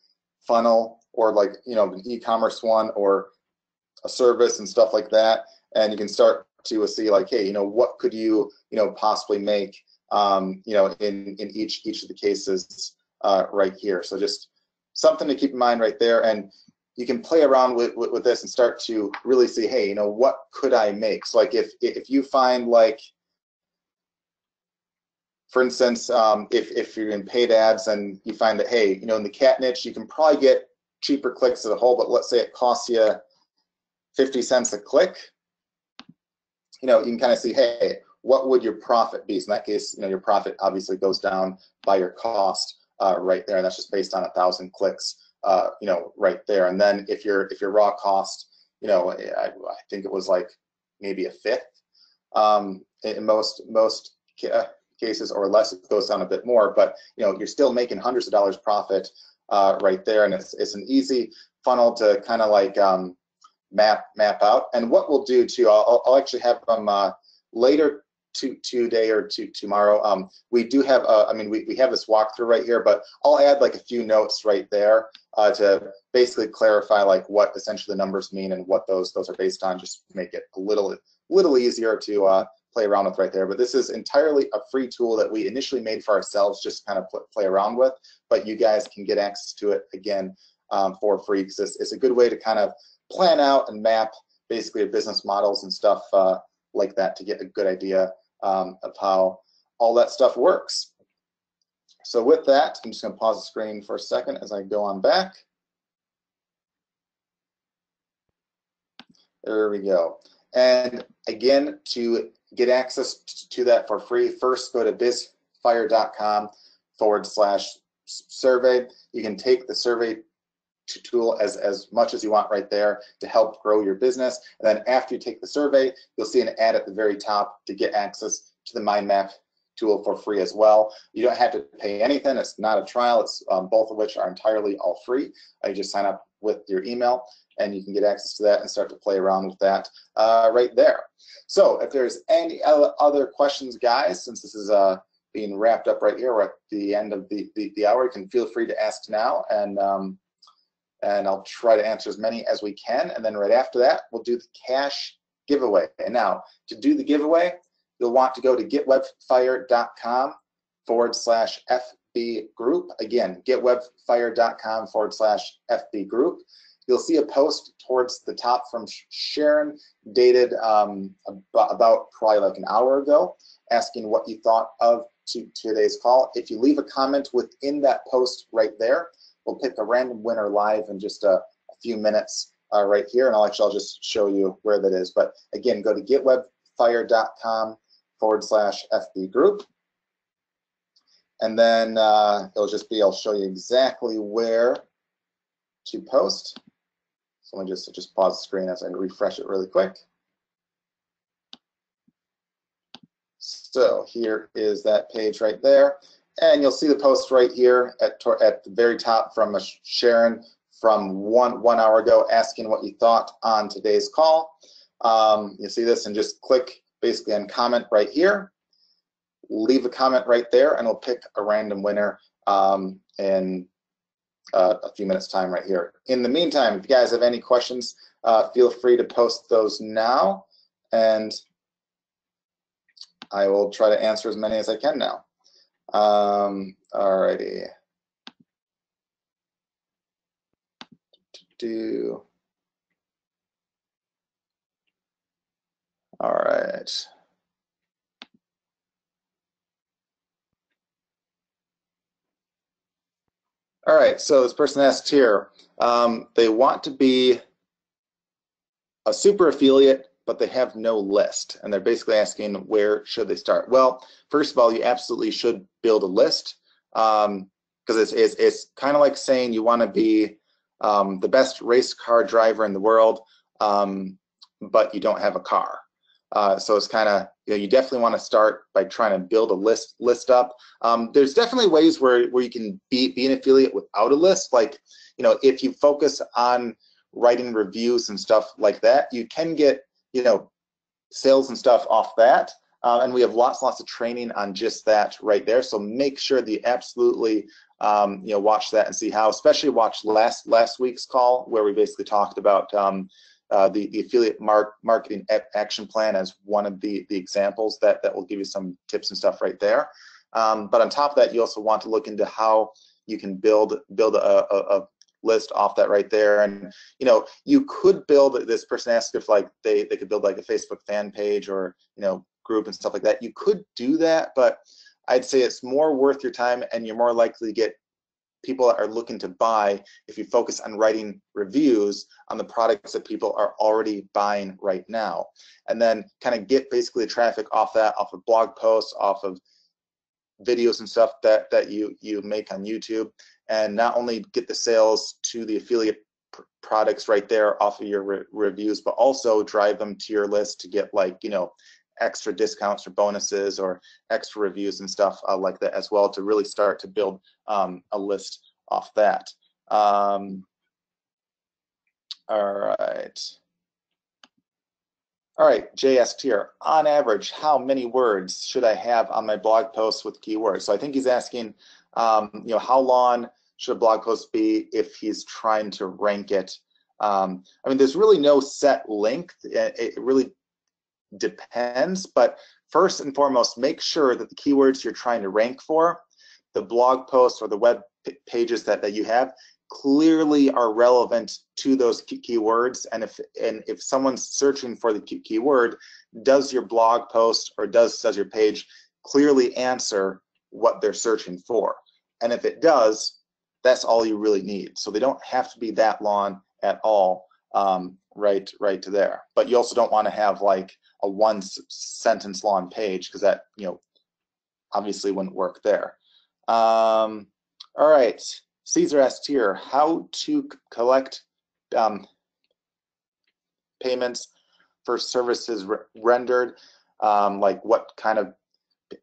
funnel, or like, an e-commerce one, or a service and stuff like that. And you can start to see like, hey, what could you, possibly make, in each of the cases right here. So just something to keep in mind right there. And you can play around with this and start to really see, hey, what could I make? So like if you find, like, for instance, if you're in paid ads and you find that, hey, in the cat niche, you can probably get cheaper clicks as a whole, but let's say it costs you 50 cents a click, you can kind of see, hey, what would your profit be? So in that case, your profit obviously goes down by your cost right there. And that's just based on 1,000 clicks, right there. And then if your raw cost, I think it was like maybe a fifth in most cases, or less, it goes down a bit more. But you're still making hundreds of dollars profit right there, and it's an easy funnel to kind of like map out. And what we'll do too, I'll actually have them later today or tomorrow. We do have we have this walkthrough right here, but I'll add like a few notes right there to basically clarify like what essentially the numbers mean and what those are based on, just to make it a little easier to play around with right there. But this is entirely a free tool that we initially made for ourselves, just kind of play around with, but you guys can get access to it again for free, because it's a good way to kind of plan out and map basically business models and stuff like that, to get a good idea of how all that stuff works. So with that, I'm just going to pause the screen for a second as I go on back. There we go. And again, to get access to that for free, first go to bizfire.com/survey. You can take the survey tool as much as you want right there to help grow your business. And then after you take the survey, you'll see an ad at the very top to get access to the mind map tool for free as well. You don't have to pay anything. It's not a trial. It's both of which are entirely all free. You just sign up with your email, and you can get access to that and start to play around with that right there. So if there's any other questions, guys, since this is being wrapped up right here, we're at the end of the hour, you can feel free to ask now, and I'll try to answer as many as we can. And then right after that, we'll do the cash giveaway. And now, to do the giveaway, you'll want to go to getwebfire.com/FB group. Again, getwebfire.com/FB group. You'll see a post towards the top from Sharon, dated about probably like an hour ago, asking what you thought of today's call. If you leave a comment within that post right there, we'll pick a random winner live in just a few minutes right here, and I'll just show you where that is. But again, go to getwebfire.com/FB group. And then it'll just be, I'll show you exactly where to post. So let me just pause the screen as I refresh it really quick. So here is that page right there. And you'll see the post right here at the very top from Sharon from one hour ago, asking what you thought on today's call. You'll see this, and just click basically on comment right here. Leave a comment right there, and we'll pick a random winner in a few minutes time right here. In the meantime, if you guys have any questions, feel free to post those now, and I will try to answer as many as I can now. Alrighty. All right. All right, so this person asked here, they want to be a super affiliate, but they have no list. And they're basically asking, where should they start? Well, first of all, you absolutely should build a list, because it's kind of like saying you want to be the best race car driver in the world, but you don't have a car. So it's kind of, you definitely want to start by trying to build a list up. There's definitely ways where you can be an affiliate without a list. Like, if you focus on writing reviews and stuff like that, you can get, sales and stuff off that. And we have lots of training on just that right there. So make sure that you absolutely, watch that and see how, especially watch last week's call where we basically talked about the affiliate marketing action plan as one of the examples that will give you some tips and stuff right there. But on top of that, you also want to look into how you can build a list off that right there. And you could build, this person asked if like they could build like a Facebook fan page or group and stuff like that. You could do that, but I'd say it's more worth your time and you're more likely to get people that are looking to buy if you focus on writing reviews on the products that people are already buying right now, and then kind of get basically the traffic off that, off of blog posts, off of videos and stuff that you make on YouTube, and not only get the sales to the affiliate products right there off of your reviews, but also drive them to your list to get like extra discounts or bonuses or extra reviews and stuff like that as well, to really start to build a list off that. All right, JS here. On average, how many words should I have on my blog posts with keywords? So I think he's asking, how long should a blog post be if he's trying to rank it? I mean, there's really no set length. It really depends, but first and foremost, make sure that the keywords you're trying to rank for, the blog posts or the web pages that you have, clearly are relevant to those keywords. And if someone's searching for the keyword, does your blog post or does your page clearly answer what they're searching for? And if it does, that's all you really need. So they don't have to be that long at all, right to there. But you also don't want to have like a one sentence long page, because that obviously wouldn't work there. All right, Caesar asked here, how to collect payments for services rendered, like what kind of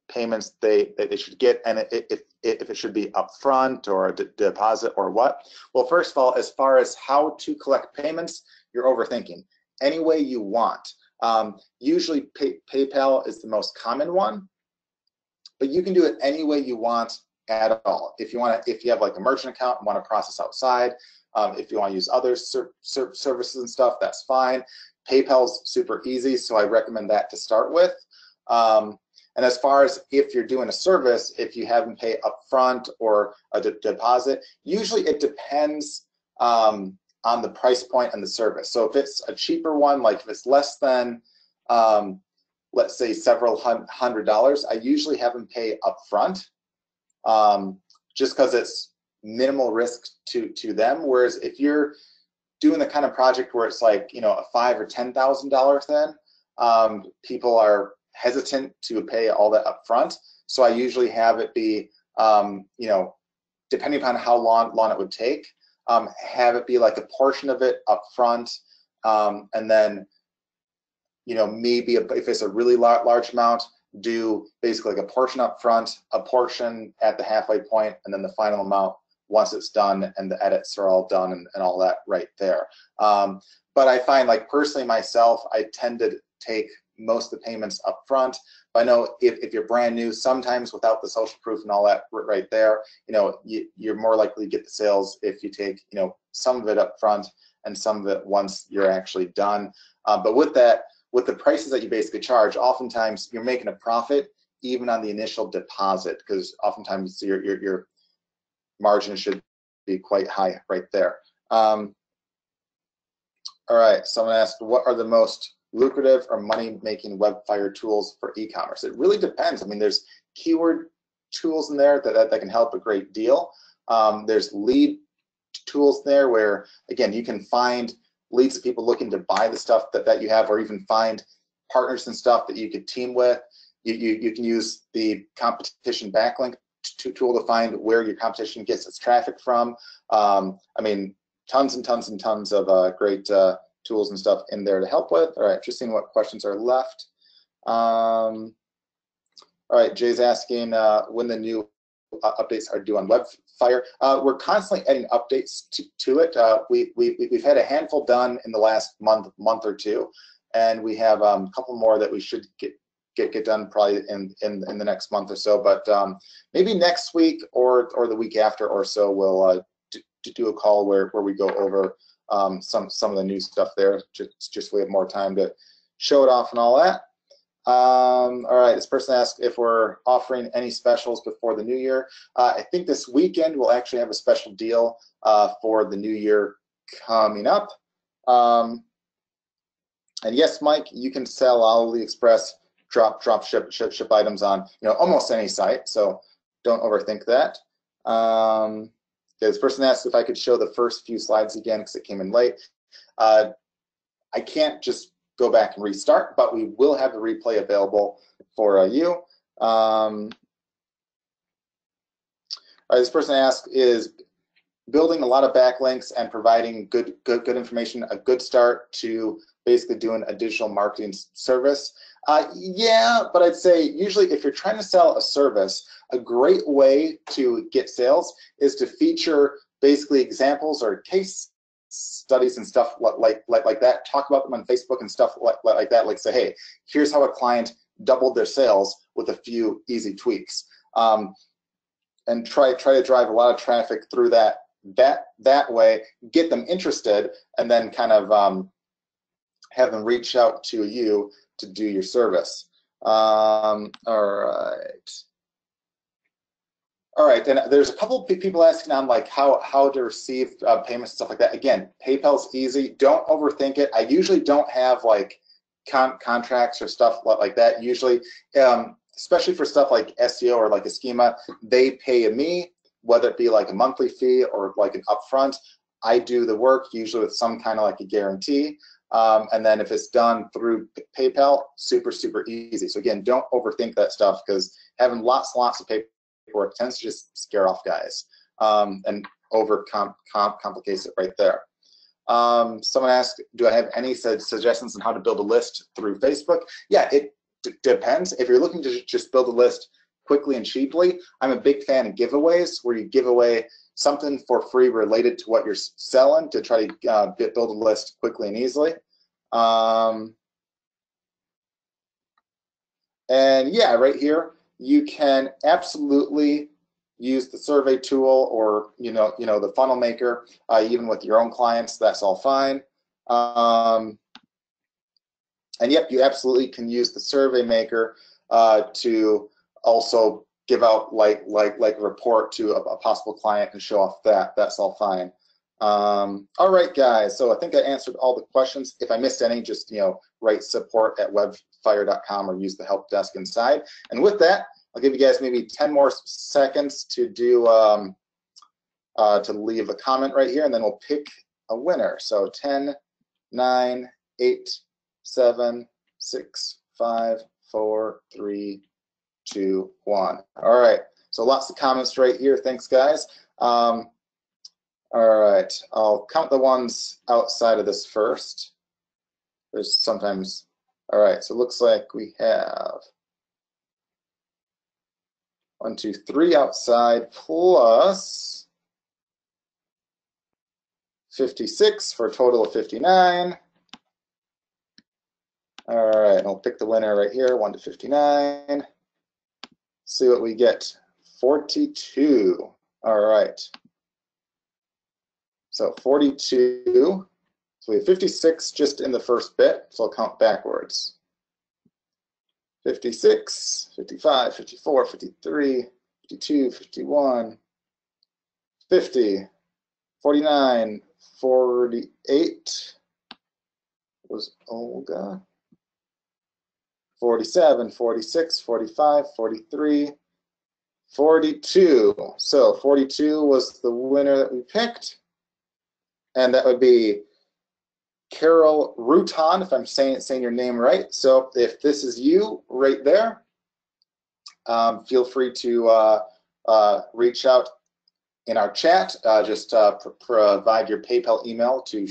payments they should get, and if it should be upfront or a deposit or what. Well, first of all, as far as how to collect payments, you're overthinking. Any way you want. Usually PayPal is the most common one, but you can do it any way you want at all. If you have like a merchant account and want to process outside, if you want to use other services and stuff, that's fine. PayPal's super easy, so I recommend that to start with. And as far as if you're doing a service, if you have them pay upfront or a deposit, usually it depends on the price point and the service. So if it's a cheaper one, like if it's less than, let's say several $100s, I usually have them pay upfront, just because it's minimal risk to them. Whereas if you're doing the kind of project where it's like a $5,000 or $10,000 then, people are hesitant to pay all that upfront. So I usually have it be, depending upon how long it would take, have it be like a portion of it upfront, and then maybe if it's a really large amount, do basically like a portion upfront, a portion at the halfway point, and then the final amount once it's done and the edits are all done and all that right there. But I find, like personally myself, I tend to take most of the payments up front. But I know if you're brand new, sometimes without the social proof and all that right there, you're more likely to get the sales if you take some of it up front and some of it once you're actually done. But with that, with the prices that you basically charge, oftentimes you're making a profit even on the initial deposit, because oftentimes your margin should be quite high right there. All right, someone asked, what are the most lucrative or money-making webfire tools for e-commerce? It really depends. I mean, there's keyword tools in there that can help a great deal. There's lead tools there where, again, you can find leads of people looking to buy the stuff that you have, or even find partners and stuff that you could team with. You can use the competition backlink tool to find where your competition gets its traffic from. I mean, tons and tons and tons of great tools and stuff in there to help with. All right, just seeing what questions are left. All right, Jay's asking when the new updates are due on Webfire. We're constantly adding updates to it. We've had a handful done in the last month or two, and we have a couple more that we should get done probably in the next month or so. But maybe next week or the week after or so, we'll do a call where we go over some of the new stuff there. Just we have more time to show it off and all that. All right, this person asked if we're offering any specials before the new year. I think this weekend we'll actually have a special deal for the new year coming up. And yes, Mike, you can sell AliExpress drop ship items on almost any site, so don't overthink that. This person asked if I could show the first few slides again because it came in late. I can't just go back and restart, but we will have the replay available for you. All right, this person asked, is building a lot of backlinks and providing good information a good start to basically doing a digital marketing service? Yeah, but I'd say usually if you're trying to sell a service, a great way to get sales is to feature basically examples or case studies and stuff like that. Talk about them on Facebook and stuff like that. Like say, hey, here's how a client doubled their sales with a few easy tweaks, and try to drive a lot of traffic through that way. Get them interested, and then kind of have them reach out to you to do your service. All right, and there's a couple of people asking on like how to receive payments and stuff like that. Again, PayPal's easy. Don't overthink it. I usually don't have like contracts or stuff like that. Usually, especially for stuff like SEO or like a schema, they pay me, whether it be like a monthly fee or like an upfront. I do the work usually with some kind of like a guarantee. And then if it's done through PayPal, super easy. So again, don't overthink that stuff because having lots of paperwork tends to just scare off guys and complicates it right there. Someone asked, do I have any suggestions on how to build a list through Facebook? Yeah, it depends. If you're looking to just build a list quickly and cheaply, I'm a big fan of giveaways where you give away something for free related to what you're selling to try to build a list quickly and easily. And yeah, right here, you can absolutely use the survey tool or the funnel maker, even with your own clients. That's all fine. And yep, you absolutely can use the survey maker to also give out like a report to a possible client and show off that. That's all fine. All right, guys. So I think I answered all the questions. If I missed any, just write support@webfire.com or use the help desk inside. And with that, I'll give you guys maybe 10 more seconds to do to leave a comment right here, and then we'll pick a winner. So 10, 9, 8, 7, 6, 5, 4, 3, 2, 1. All right. So lots of comments right here. Thanks, guys. All right. I'll count the ones outside of this first. There's sometimes. All right. So it looks like we have 1, 2, 3 outside plus 56 for a total of 59. All right, I'll pick the winner right here, 1 to 59. See what we get, 42. All right, so 42. So we have 56 just in the first bit, so I'll count backwards. 56, 55, 54, 53, 52, 51, 50, 49, 48, was Olga. 47, 46, 45, 43, 42. So 42 was the winner that we picked. And that would be Carol Rutan, if I'm saying your name right. So if this is you right there, feel free to reach out in our chat. Just provide your PayPal email to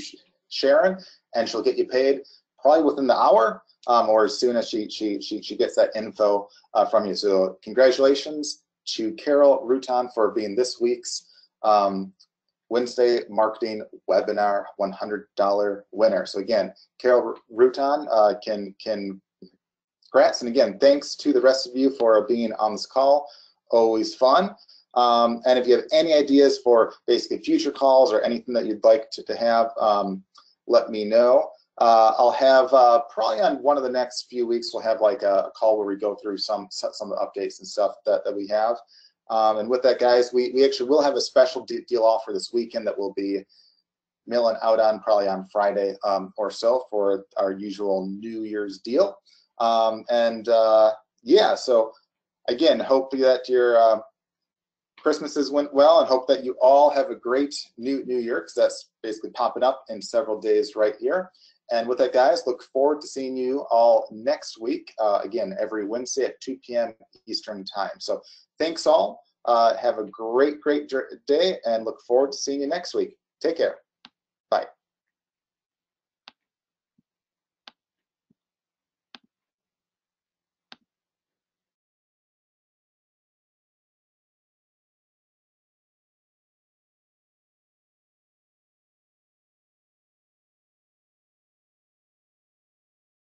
Sharon, and she'll get you paid probably within the hour, or as soon as she gets that info from you. So congratulations to Carol Rutan for being this week's Wednesday Marketing Webinar $100 winner. So again, Carol Rutan can congrats, and again, thanks to the rest of you for being on this call. Always fun. And if you have any ideas for basically future calls or anything that you'd like to have, let me know. I'll have probably on one of the next few weeks, we'll have like a call where we go through some of the updates and stuff that we have. And with that, guys, we actually will have a special deal offer this weekend that we'll be mailing out on probably on Friday or so for our usual New Year's deal. Yeah, so again, hope that your Christmases went well, and hope that you all have a great new year, because that's basically popping up in several days right here. And with that, guys, look forward to seeing you all next week, again, every Wednesday at 2 p.m. Eastern time. So thanks all. Have a great day, and look forward to seeing you next week. Take care. Bye.